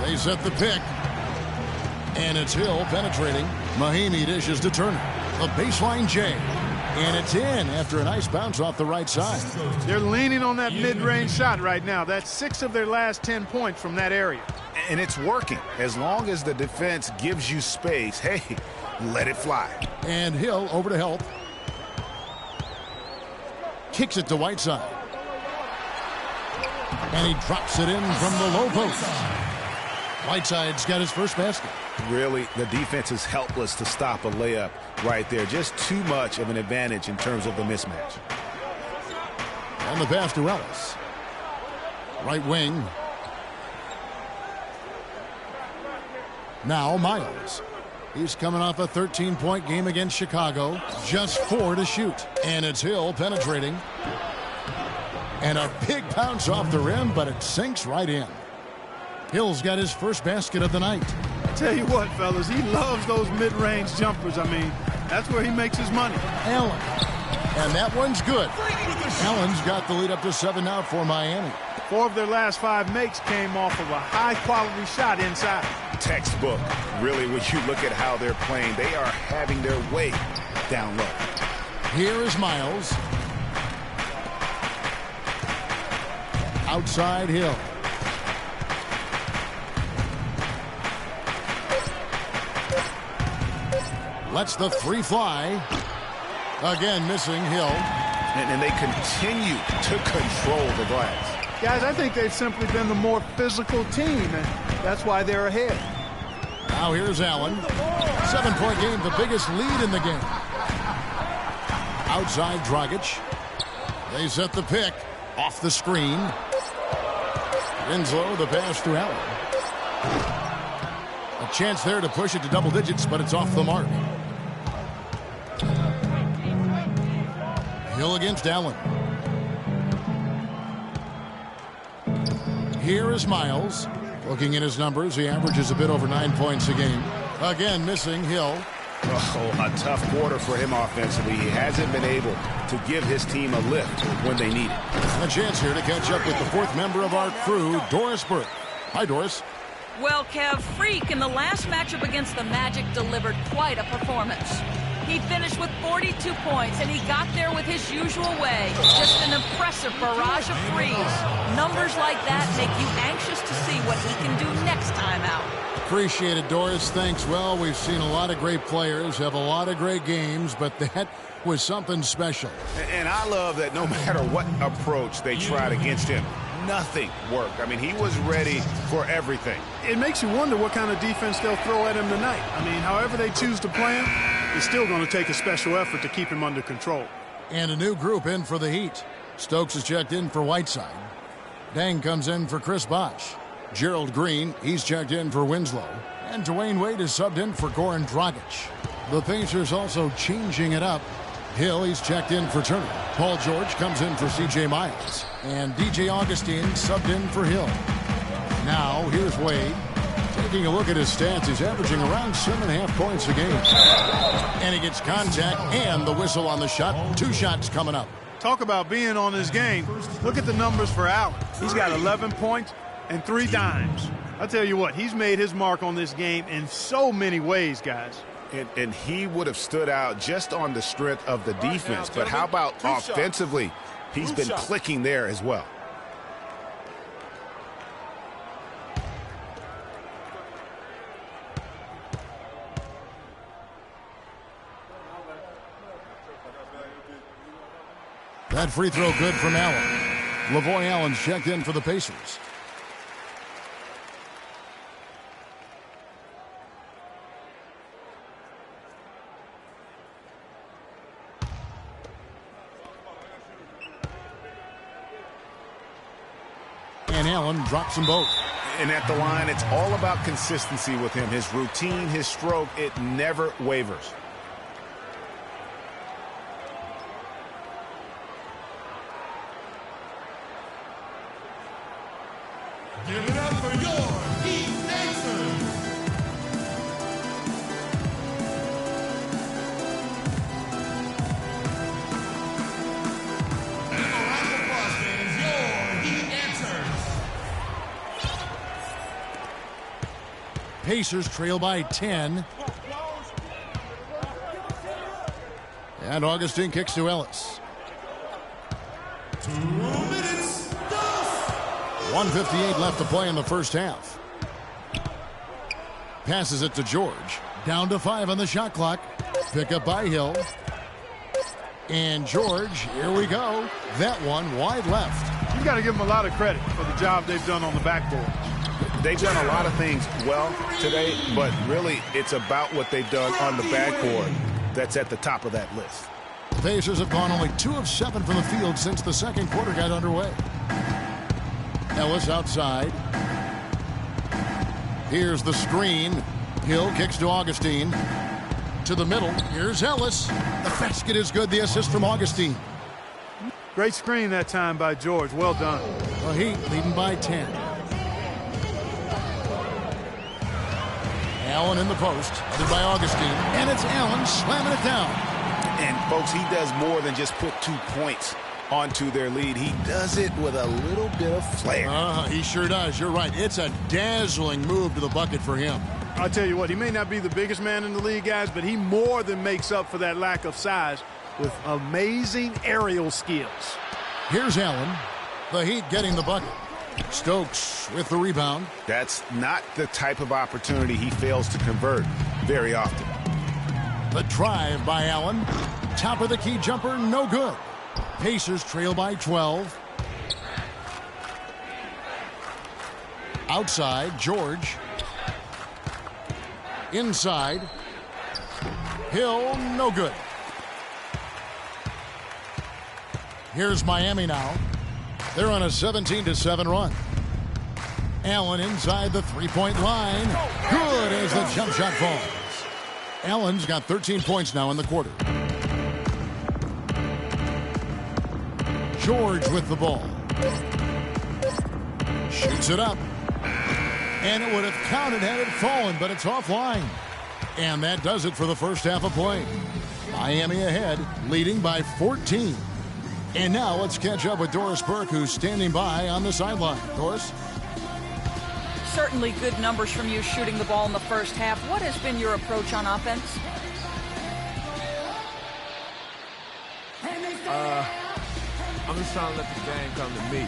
They set the pick. And it's Hill penetrating. Mahinmi dishes to Turner. The baseline J. And it's in after a nice bounce off the right side. They're leaning on that mid-range shot right now. That's 6 of their last 10 points from that area. And it's working. As long as the defense gives you space, hey, let it fly. And Hill over to help. Kicks it to Whiteside. And he drops it in from the low post. Whiteside's got his first basket. Really, the defense is helpless to stop a layup right there. Just too much of an advantage in terms of the mismatch. On the pass to Ellis. Right wing. Now Miles. He's coming off a 13-point game against Chicago. Just 4 to shoot. And it's Hill penetrating. And a big bounce off the rim, but it sinks right in. Hill's got his first basket of the night. I tell you what, fellas, he loves those mid-range jumpers. I mean, that's where he makes his money. Allen. And that one's good. Allen's got the lead up to 7 now for Miami. 4 of their last 5 makes came off of a high-quality shot inside. Textbook. Really, when you look at how they're playing, they are having their way down low. Here is Miles. Outside Hill. Lets the 3 fly. Again, missing Hill. And they continue to control the glass. Guys, I think they've simply been the more physical team, and that's why they're ahead. Now here's Allen. 7-point game, the biggest lead in the game. Outside Dragic. They set the pick. Off the screen. Winslow, the pass to Allen. A chance there to push it to double digits, but it's off the mark. Hill against Allen. Here is Miles. Looking at his numbers, he averages a bit over 9 points a game. Again, missing Hill. Oh, a tough quarter for him offensively. He hasn't been able to give his team a lift when they need it. A chance here to catch up with the fourth member of our crew, Doris Burke. Hi, Doris. Well, Kev, Freak in the last matchup against the Magic delivered quite a performance. He finished with 42 points, and he got there with his usual way. Just an impressive barrage of threes. Numbers like that make you anxious to see what he can do next time out. Appreciate it, Doris. Thanks. Well, we've seen a lot of great players have a lot of great games, but that was something special. And I love that no matter what approach they tried against him, nothing worked. I mean, he was ready for everything. It makes you wonder what kind of defense they'll throw at him tonight. I mean, however they choose to play him, it's still going to take a special effort to keep him under control. And a new group in for the Heat. Stokes is checked in for Whiteside. Deng comes in for Chris Bosh. Gerald Green, he's checked in for Winslow. And Dwayne Wade is subbed in for Goran Dragic. The Pacers also changing it up. Hill, he's checked in for Turner. Paul George comes in for C.J. Miles. And D.J. Augustine subbed in for Hill. Now, here's Wade. Taking a look at his stats, he's averaging around 7.5 points a game. And he gets contact and the whistle on the shot. 2 shots coming up. Talk about being on his game. Look at the numbers for Allen. He's got 11 points and 3 dimes. I tell you what, he's made his mark on this game in so many ways, guys. And he would have stood out just on the strength of the defense. But how about offensively? He's been clicking there as well. That free throw good from Allen. Lavoy Allen's checked in for the Pacers. And Allen drops them both. And at the line, it's all about consistency with him. His routine, his stroke, it never wavers. Give it up for your Heat Dancers. And a round of applause, fans, your Heat Dancers. Pacers trail by 10. And Augustine kicks to Ellis. 2 minutes. 1:58 left to play in the first half. Passes it to George. Down to 5 on the shot clock. Pick up by Hill. And George, here we go. That one wide left. You've got to give them a lot of credit for the job they've done on the backboard. They've done a lot of things well today, but really it's about what they've done on the backboard that's at the top of that list. The Pacers have gone only 2 of 7 from the field since the second quarter got underway. Ellis outside. Here's the screen. Hill kicks to Augustine. To the middle. Here's Ellis. The basket is good. The assist from Augustine. Great screen that time by George. Well done. The Heat leading by 10. Allen in the post. Headed by Augustine. And it's Allen slamming it down. And, folks, he does more than just put 2 points onto their lead. He does it with a little bit of flair. He sure does. You're right. It's a dazzling move to the bucket for him. I'll tell you what, he may not be the biggest man in the league, guys, but he more than makes up for that lack of size with amazing aerial skills. Here's Allen. The Heat getting the bucket. Stokes with the rebound. That's not the type of opportunity he fails to convert very often. The drive by Allen. Top of the key jumper, no good. Pacers trail by 12. Outside, George. Inside. Hill, no good. Here's Miami now. They're on a 17-7 run. Allen inside the three-point line. Good as the jump shot falls. Allen's got 13 points now in the quarter. George with the ball. Shoots it up. And it would have counted had it fallen, but it's offline. And that does it for the first half of play. Miami ahead, leading by 14. And now let's catch up with Doris Burke, who's standing by on the sideline. Doris? Certainly good numbers from you shooting the ball in the first half. What has been your approach on offense? I'm just trying to let the game come to me.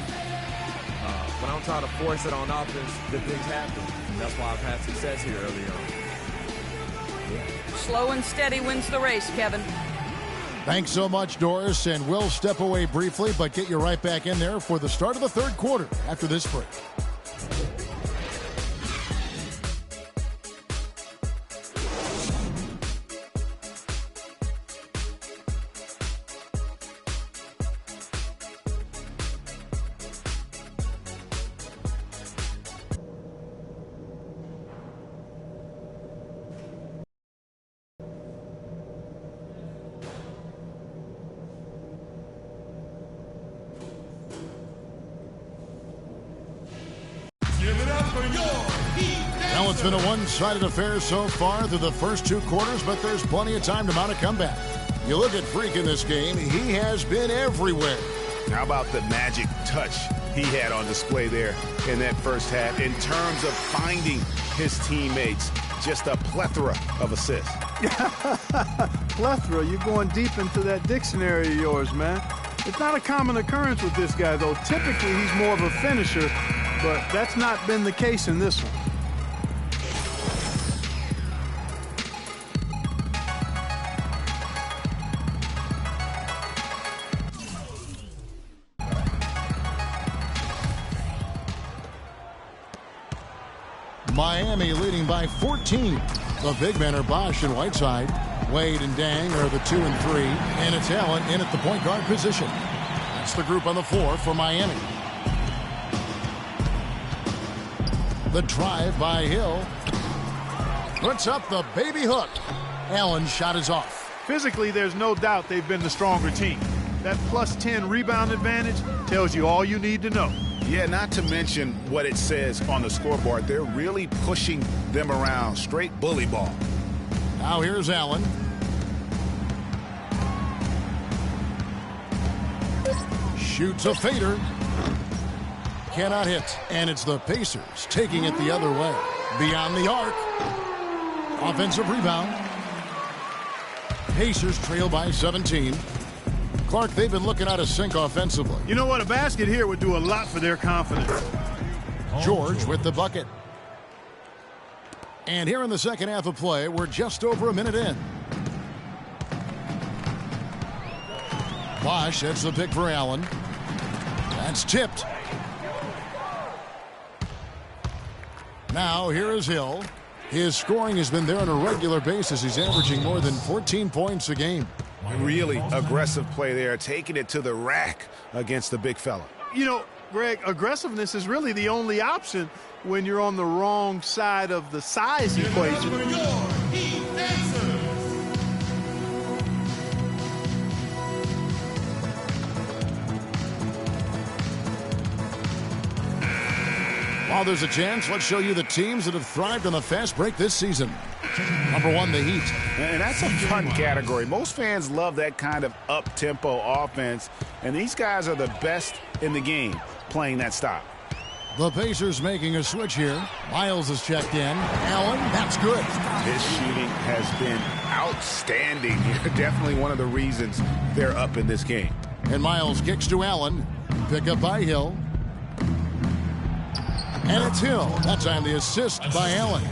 When I'm trying to force it on offense, good things happen. And that's why I've had success here early on. Slow and steady wins the race, Kevin. Thanks so much, Doris, and we'll step away briefly, but get you right back in there for the start of the third quarter after this break. Well, it's been a one-sided affair so far through the first two quarters, but there's plenty of time to mount a comeback. You look at Freak in this game, he has been everywhere. How about the magic touch he had on display there in that first half in terms of finding his teammates? Just a plethora of assists. Plethora, you're going deep into that dictionary of yours, man. It's not a common occurrence with this guy, though. Typically, he's more of a finisher, but that's not been the case in this one. Miami leading by 14. The big men are Bosch and Whiteside. Wade and Dang are the 2 and 3. And it's Allen in at the point guard position. That's the group on the floor for Miami. The drive by Hill. Puts up the baby hook. Allen's shot is off. Physically, there's no doubt they've been the stronger team. That plus 10 rebound advantage tells you all you need to know. Yeah, not to mention what it says on the scoreboard. They're really pushing them around. Straight bully ball. Now here's Allen. Shoots a fader. Cannot hit. And it's the Pacers taking it the other way. Beyond the arc. Offensive rebound. Pacers trail by 17. Clark, they've been looking out of sync offensively. You know what? A basket here would do a lot for their confidence. George with the bucket. And here in the second half of play, we're just over a minute in. Bosch heads the pick for Allen. That's tipped. Now here is Hill. His scoring has been there on a regular basis. He's averaging more than 14 points a game. Really aggressive play there, taking it to the rack against the big fella. You know, Greg, aggressiveness is really the only option when you're on the wrong side of the size equation. While there's a chance, let's show you the teams that have thrived on the fast break this season. Number 1, the Heat. And that's a fun category. Most fans love that kind of up-tempo offense, and these guys are the best in the game playing that style. The Pacers making a switch here. Miles is checked in. Allen, that's good. His shooting has been outstanding. Definitely one of the reasons they're up in this game. And Miles kicks to Allen. Pick up by Hill. And it's Hill. That time the assist by Allen.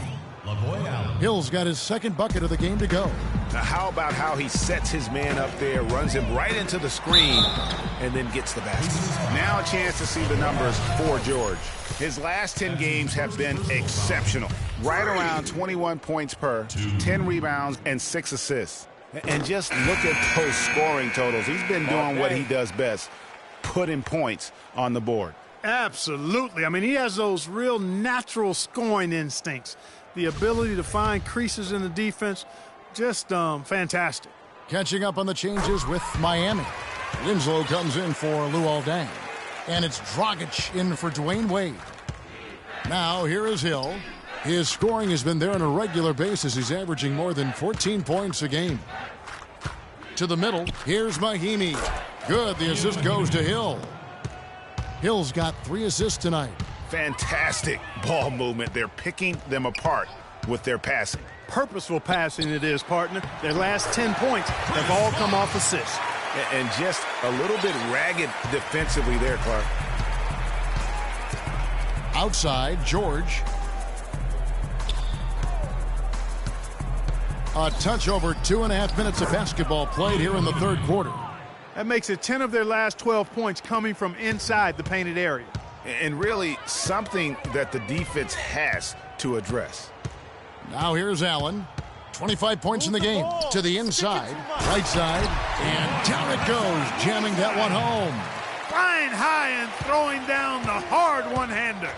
Hill's got his second bucket of the game to go. Now how about how he sets his man up there, runs him right into the screen, and then gets the basket. Now a chance to see the numbers for George. His last 10 games have been exceptional. Right around 21 points per, 10 rebounds, and 6 assists. And just look at those scoring totals. He's been doing what he does best, putting points on the board. Absolutely. I mean, he has those real natural scoring instincts. The ability to find creases in the defense, just fantastic. Catching up on the changes with Miami. Winslow comes in for Luol Deng. And it's Dragic in for Dwayne Wade. Now here is Hill. His scoring has been there on a regular basis. He's averaging more than 14 points a game. To the middle, here's Mahinmi. Good, the assist goes to Hill. Hill's got 3 assists tonight. Fantastic ball movement. They're picking them apart with their passing. Purposeful passing it is, partner. Their last 10 points have all come off assists. And just a little bit ragged defensively there, Clark. Outside, George. A touch over 2.5 minutes of basketball played here in the third quarter. That makes it 10 of their last 12 points coming from inside the painted area. And really something that the defense has to address. Now here's Allen. 25 points in the game. To the inside, right side, and down it goes, jamming that one home. Flying high and throwing down the hard one-hander.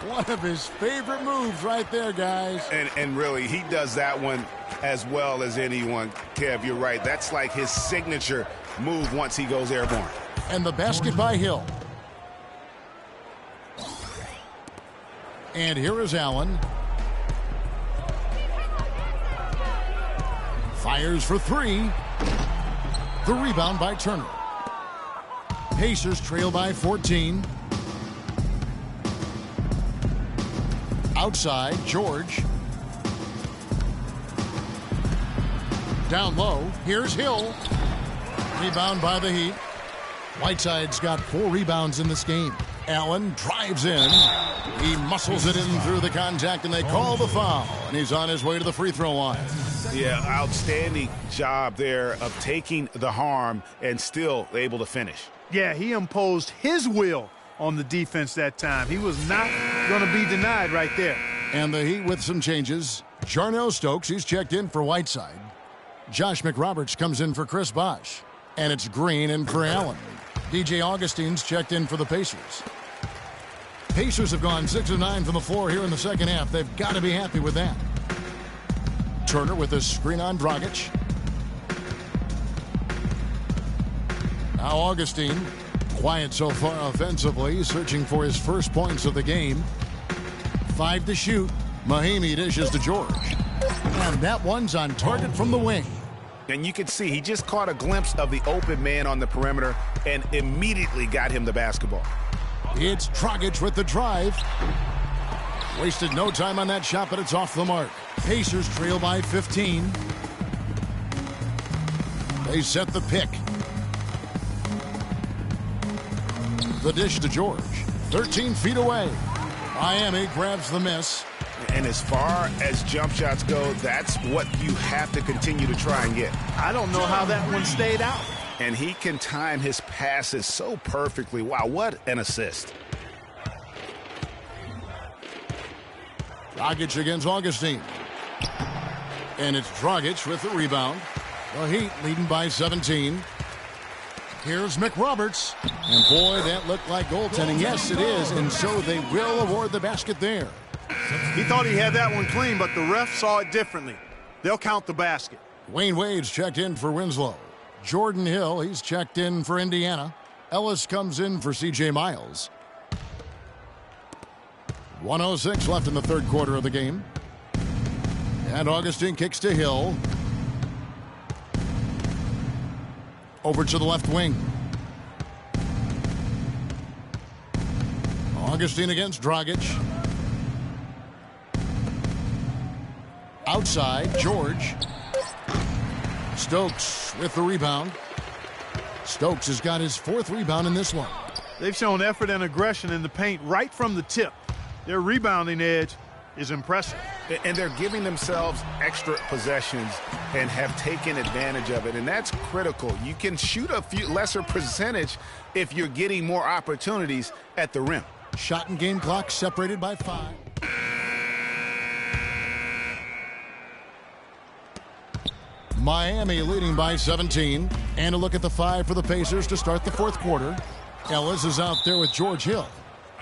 One of his favorite moves right there, guys. And really, he does that one as well as anyone. Kev, you're right. That's like his signature move once he goes airborne. And the basket by Hill. And here is Allen. Fires for 3. The rebound by Turner. Pacers trail by 14. Outside, George. Down low, here's Hill. Rebound by the Heat. Whiteside's got 4 rebounds in this game. Allen drives in. He muscles it in through the contact, and they call the foul. And he's on his way to the free throw line. Yeah, outstanding job there of taking the harm and still able to finish. Yeah, he imposed his will on the defense that time. He was not going to be denied right there. And the Heat with some changes. Jarnell Stokes, he's checked in for Whiteside. Josh McRoberts comes in for Chris Bosh. And it's Green in for Allen. DJ Augustine's checked in for the Pacers. Pacers have gone 6 of 9 from the floor here in the second half. They've got to be happy with that. Turner with a screen on Dragic. Now Augustine, quiet so far offensively, searching for his first points of the game. 5 to shoot. Mahinmi dishes to George. And that one's on target from the wing. And you can see he just caught a glimpse of the open man on the perimeter and immediately got him the basketball. It's Dragic with the drive. Wasted no time on that shot, but it's off the mark. Pacers trail by 15. They set the pick. The dish to George. 13 feet away. Miami grabs the miss. And as far as jump shots go, that's what you have to continue to try and get. I don't know how that one stayed out. And he can time his passes so perfectly. Wow, what an assist. Dragic against Augustine. And it's Dragic with the rebound. The Heat leading by 17. Here's McRoberts. And boy, that looked like goaltending. Yes, it is. And so they will award the basket there. He thought he had that one clean, but the ref saw it differently. They'll count the basket. Wayne Wade's checked in for Winslow. Jordan Hill, he's checked in for Indiana. Ellis comes in for C.J. Miles. 1:06 left in the third quarter of the game. And Augustine kicks to Hill. Over to the left wing. Augustine against Dragic. Outside, George. Stokes with the rebound. Stokes has got his 4th rebound in this one. They've shown effort and aggression in the paint right from the tip. Their rebounding edge is impressive. And they're giving themselves extra possessions and have taken advantage of it. And that's critical. You can shoot a few lesser percentage if you're getting more opportunities at the rim. Shot and game clock separated by 5. Miami leading by 17. And a look at the 5 for the Pacers to start the fourth quarter. Ellis is out there with George Hill.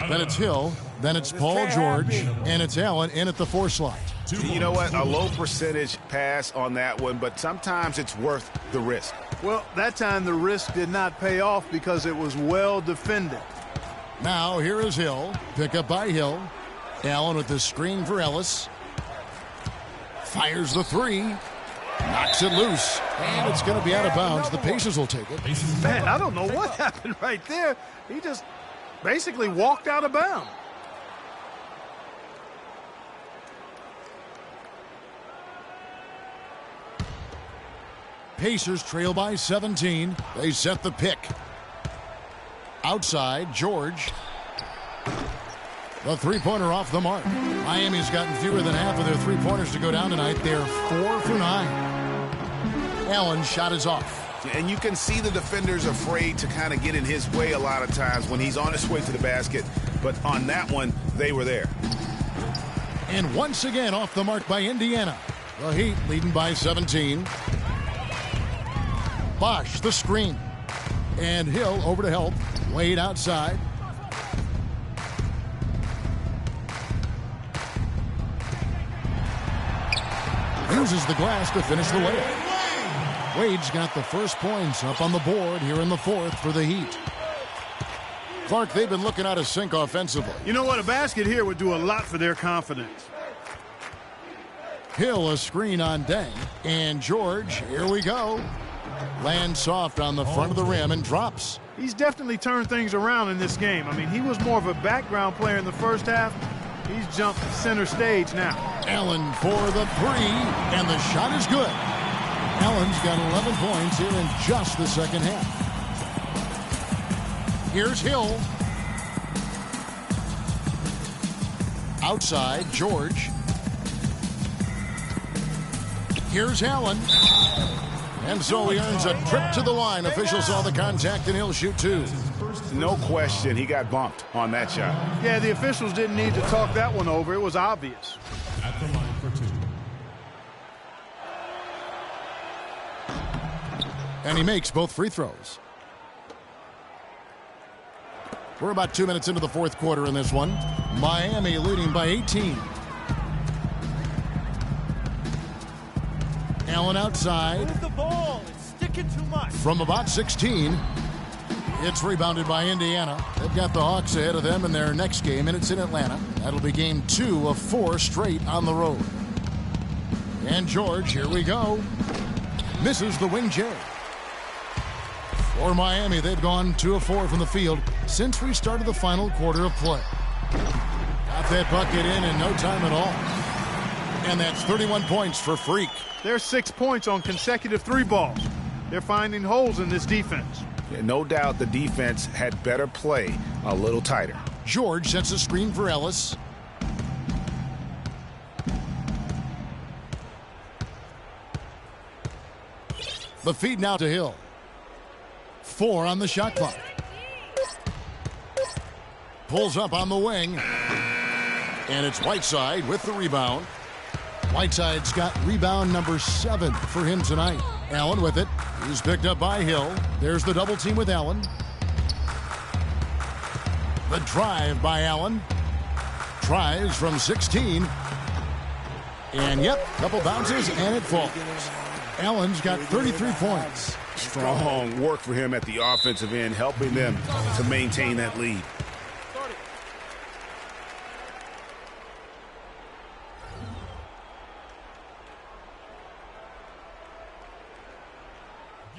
Then it's Hill. Then it's Paul George. And it's Allen in at the 4 slot. You know what? A low percentage pass on that one, but sometimes it's worth the risk. Well, that time the risk did not pay off because it was well defended. Now here is Hill. Pick up by Hill. Allen with the screen for Ellis. Fires the three. Knocks it loose. And it's going to be out of bounds. The Pacers will take it. Man, I don't know what happened right there. He just basically walked out of bounds. Pacers trail by 17. They set the pick. Outside, George. The three-pointer off the mark. Miami's gotten fewer than half of their three-pointers to go down tonight. They're 4 for 9. Allen's shot is off. And you can see the defenders afraid to kind of get in his way a lot of times when he's on his way to the basket. But on that one, they were there. And once again off the mark by Indiana. The Heat leading by 17. Bosch the screen. And Hill over to help. Wade outside. Uses the glass to finish the layup. Wade's got the first points up on the board here in the fourth for the Heat. Clark, they've been looking out of sync offensively. You know what? A basket here would do a lot for their confidence. Hill a screen on Deng. And George, here we go. Lands soft on the front of the rim and drops. He's definitely turned things around in this game. I mean, he was more of a background player in the first half. He's jumped center stage now. Allen for the three, and the shot is good. Allen's got 11 points here in just the second half. Here's Hill. Outside, George. Here's Allen. And so he earns a trip to the line. Officials saw the contact, and he'll shoot two. No question, he got bumped on that shot. Yeah, the officials didn't need to talk that one over. It was obvious. At the line for two. And he makes both free throws. We're about 2 minutes into the fourth quarter in this one. Miami leading by 18. Allen outside. Move the ball. It's sticking too much. From about 16. It's rebounded by Indiana. They've got the Hawks ahead of them in their next game, and it's in Atlanta. That'll be game 2 of 4 straight on the road. And George, here we go. Misses the wing J. For Miami, they've gone 2 of 4 from the field since we started the final quarter of play. Got that bucket in no time at all. And that's 31 points for Freak. There's 6 points on consecutive three balls. They're finding holes in this defense. Yeah, no doubt the defense had better play a little tighter. George sets a screen for Ellis. The feed now to Hill. 4 on the shot clock. Pulls up on the wing. And it's Whiteside with the rebound. Whiteside's got rebound number 7 for him tonight. Allen with it. He's picked up by Hill. There's the double team with Allen. The drive by Allen. Tries from 16. And yep, couple bounces and it falls. Allen's got 33 points. Strong work for him at the offensive end, helping them to maintain that lead.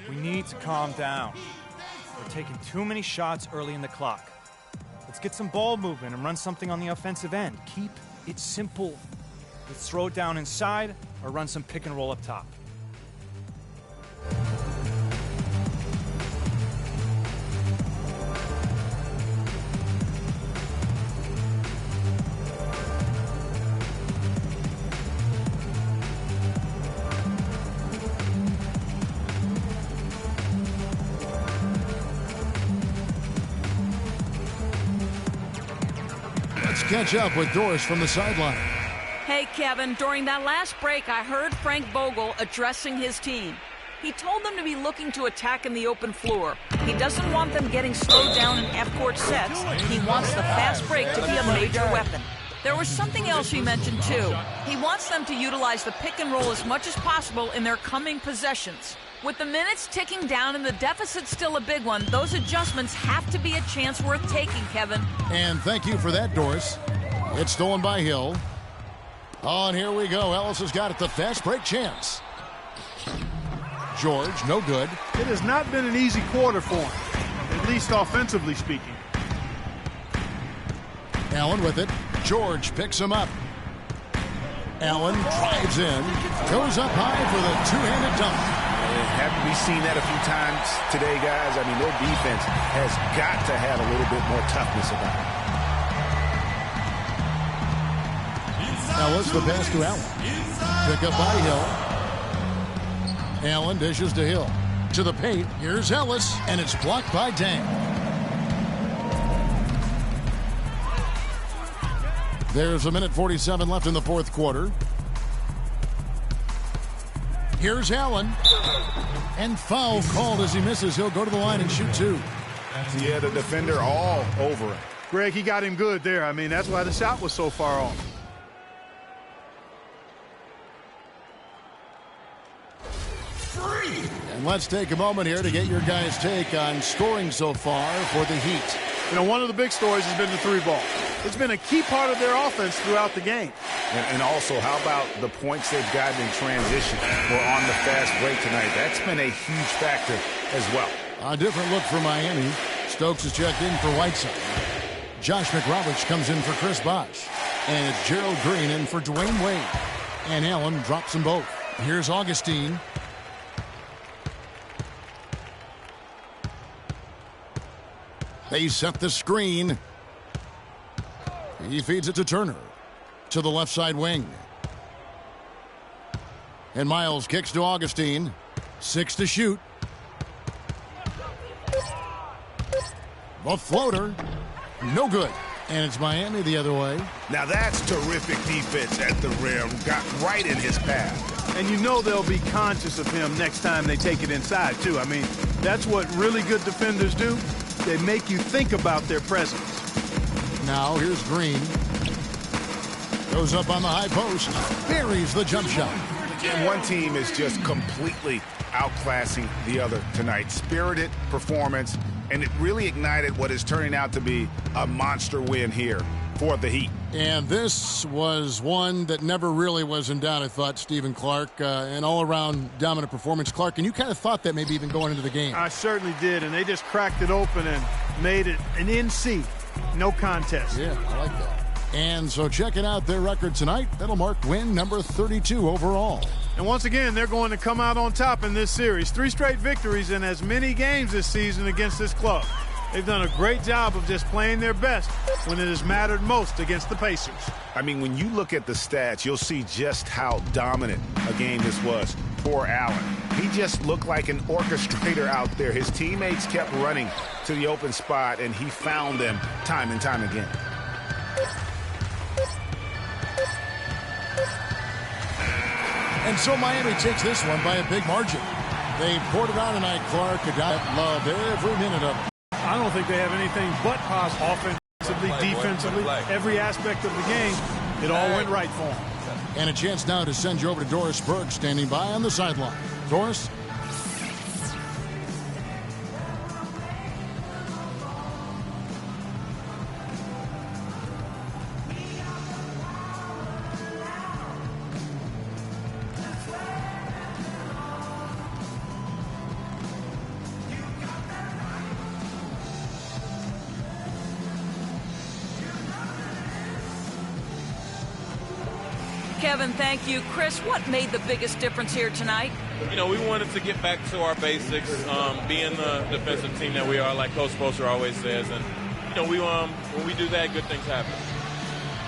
We need to calm down. We're taking too many shots early in the clock. Let's get some ball movement and run something on the offensive end. Keep it simple. Let's throw it down inside or run some pick and roll up top. Catch up with Doris from the sideline. Hey, Kevin, during that last break, I heard Frank Vogel addressing his team. He told them to be looking to attack in the open floor. He doesn't want them getting slowed down in half-court sets. He wants the fast break to be a major weapon. There was something else he mentioned, too. He wants them to utilize the pick and roll as much as possible in their coming possessions. With the minutes ticking down and the deficit still a big one, those adjustments have to be a chance worth taking, Kevin. And thank you for that, Doris. It's stolen by Hill. Oh, and here we go. Ellis has got it. The fast break chance. George, no good. It has not been an easy quarter for him, at least offensively speaking. Allen with it. George picks him up. Allen drives in. Goes up high for the two-handed dunk. Haven't we seen that a few times today, guys? I mean, their defense has got to have a little bit more toughness about it. Ellis, the pass to Allen. Pick up by Hill. Allen dishes to Hill. To the paint. Here's Ellis, and it's blocked by Dang. There's a minute 47 left in the fourth quarter. Here's Allen. And foul called as he misses. He'll go to the line and shoot two. Yeah, the defender all over him. Greg, he got him good there. I mean, that's why the shot was so far off. And let's take a moment here to get your guys' take on scoring so far for the Heat. You know, one of the big stories has been the three ball. It's been a key part of their offense throughout the game. And also, how about the points they've gotten in transition or on the fast break tonight? That's been a huge factor as well. A different look for Miami. Stokes is checked in for Whiteside. Josh McRoberts comes in for Chris Bosh. And it's Gerald Green in for Dwayne Wade. And Allen drops them both. Here's Augustine. They set the screen. He feeds it to Turner. To the left side wing. And Miles kicks to Augustine. 6 to shoot. The floater. No good. And it's Miami the other way. Now that's terrific defense at the rim. Got right in his path. And you know they'll be conscious of him next time they take it inside, too. I mean, that's what really good defenders do. They make you think about their presence. Now here's Green. Goes up on the high post. Buries the jump shot. And one team is just completely outclassing the other tonight. Spirited performance, and it really ignited what is turning out to be a monster win here for the Heat. And this was one that never really was in doubt, I thought, Stephen Clark. An all-around dominant performance. Clark, and you kind of thought that maybe even going into the game. I certainly did, and they just cracked it open and made it an NC. No contest. Yeah, I like that. And so checking out their record tonight, that'll mark win number 32 overall. And once again, they're going to come out on top in this series. 3 straight victories in as many games this season against this club. They've done a great job of just playing their best when it has mattered most against the Pacers. I mean, when you look at the stats, you'll see just how dominant a game this was for Allen. He just looked like an orchestrator out there. His teammates kept running to the open spot, and he found them time and time again. And so Miami takes this one by a big margin. They poured it on tonight, Clark. A guy that loved every minute of it. I don't think they have anything but positive offensively, defensively, every aspect of the game. It all went right for them. And a chance now to send you over to Doris Burke standing by on the sideline. Doris? Kevin, thank you. Chris, what made the biggest difference here tonight? You know, we wanted to get back to our basics, being the defensive team that we are, like Coach Spoelstra always says. And, you know, when we do that, good things happen.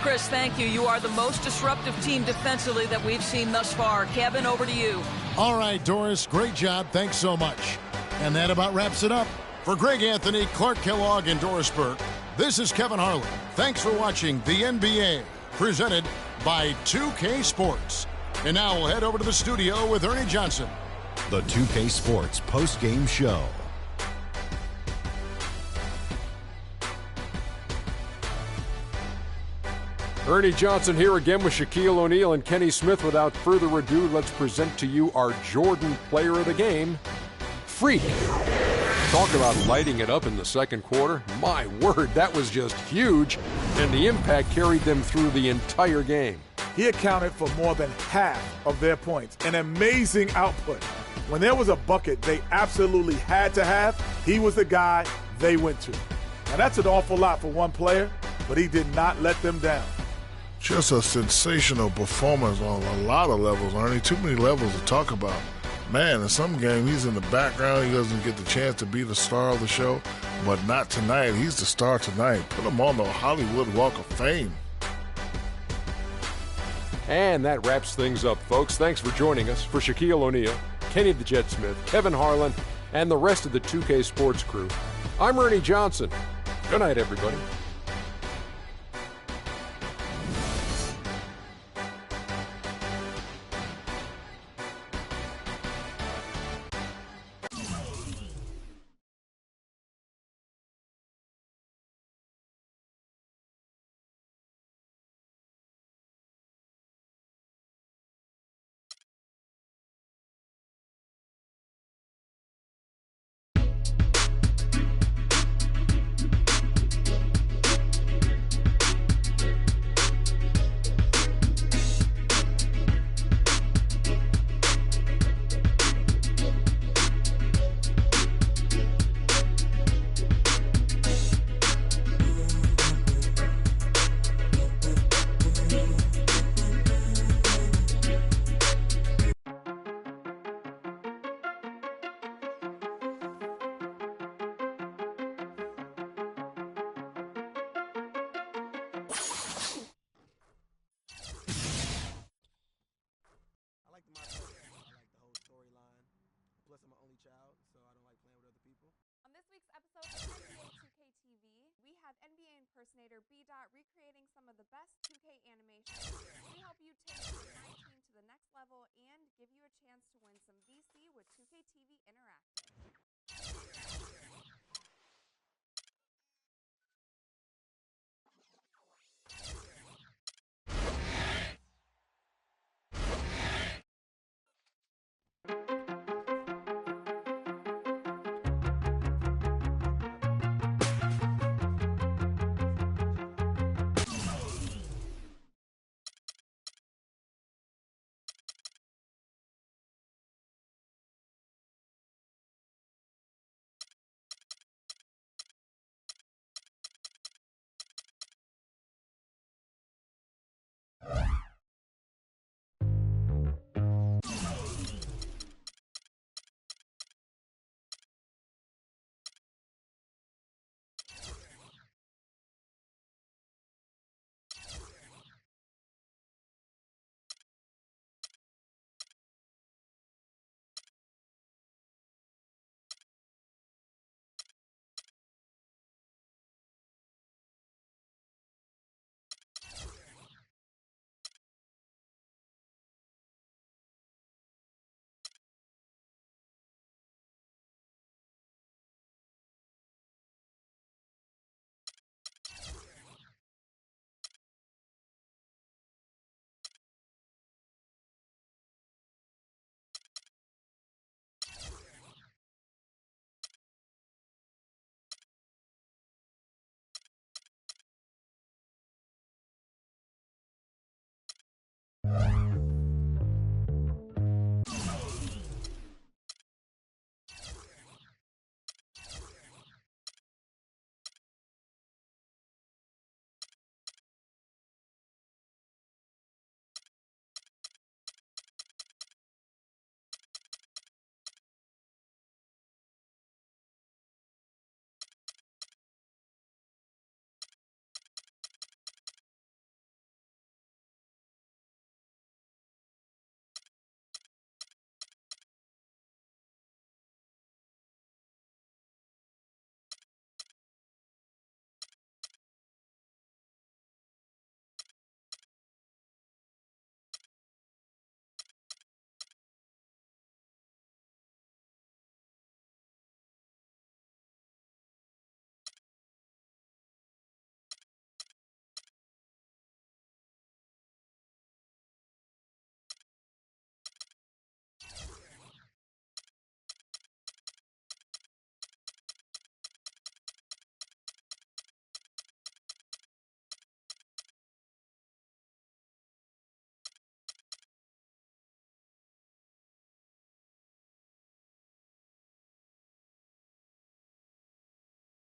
Chris, thank you. You are the most disruptive team defensively that we've seen thus far. Kevin, over to you. All right, Doris, great job. Thanks so much. And that about wraps it up. For Greg Anthony, Clark Kellogg, and Doris Burke, this is Kevin Harlan. Thanks for watching the NBA, presented by 2K Sports. And now we'll head over to the studio with Ernie Johnson. The 2K Sports post-game show. Ernie Johnson here again with Shaquille O'Neal and Kenny Smith. Without further ado, let's present to you our Jordan Player of the Game, Freak. Talk about lighting it up in the second quarter. My word, that was just huge, and the impact carried them through the entire game. He accounted for more than half of their points. An amazing output. When there was a bucket they absolutely had to have, he was the guy they went to. Now that's an awful lot for one player, but he did not let them down. Just a sensational performance on a lot of levels, Ernie. Too many levels to talk about. Man, in some game, he's in the background. He doesn't get the chance to be the star of the show, but not tonight. He's the star tonight. Put him on the Hollywood Walk of Fame. And that wraps things up, folks. Thanks for joining us. For Shaquille O'Neal, Kenny the Jet Smith, Kevin Harlan, and the rest of the 2K Sports crew, I'm Ernie Johnson. Good night, everybody. Impersonator B-Dot recreating some of the best 2K animations. We help you take 2019 to the next level and give you a chance to win some VC with 2K TV Interactive.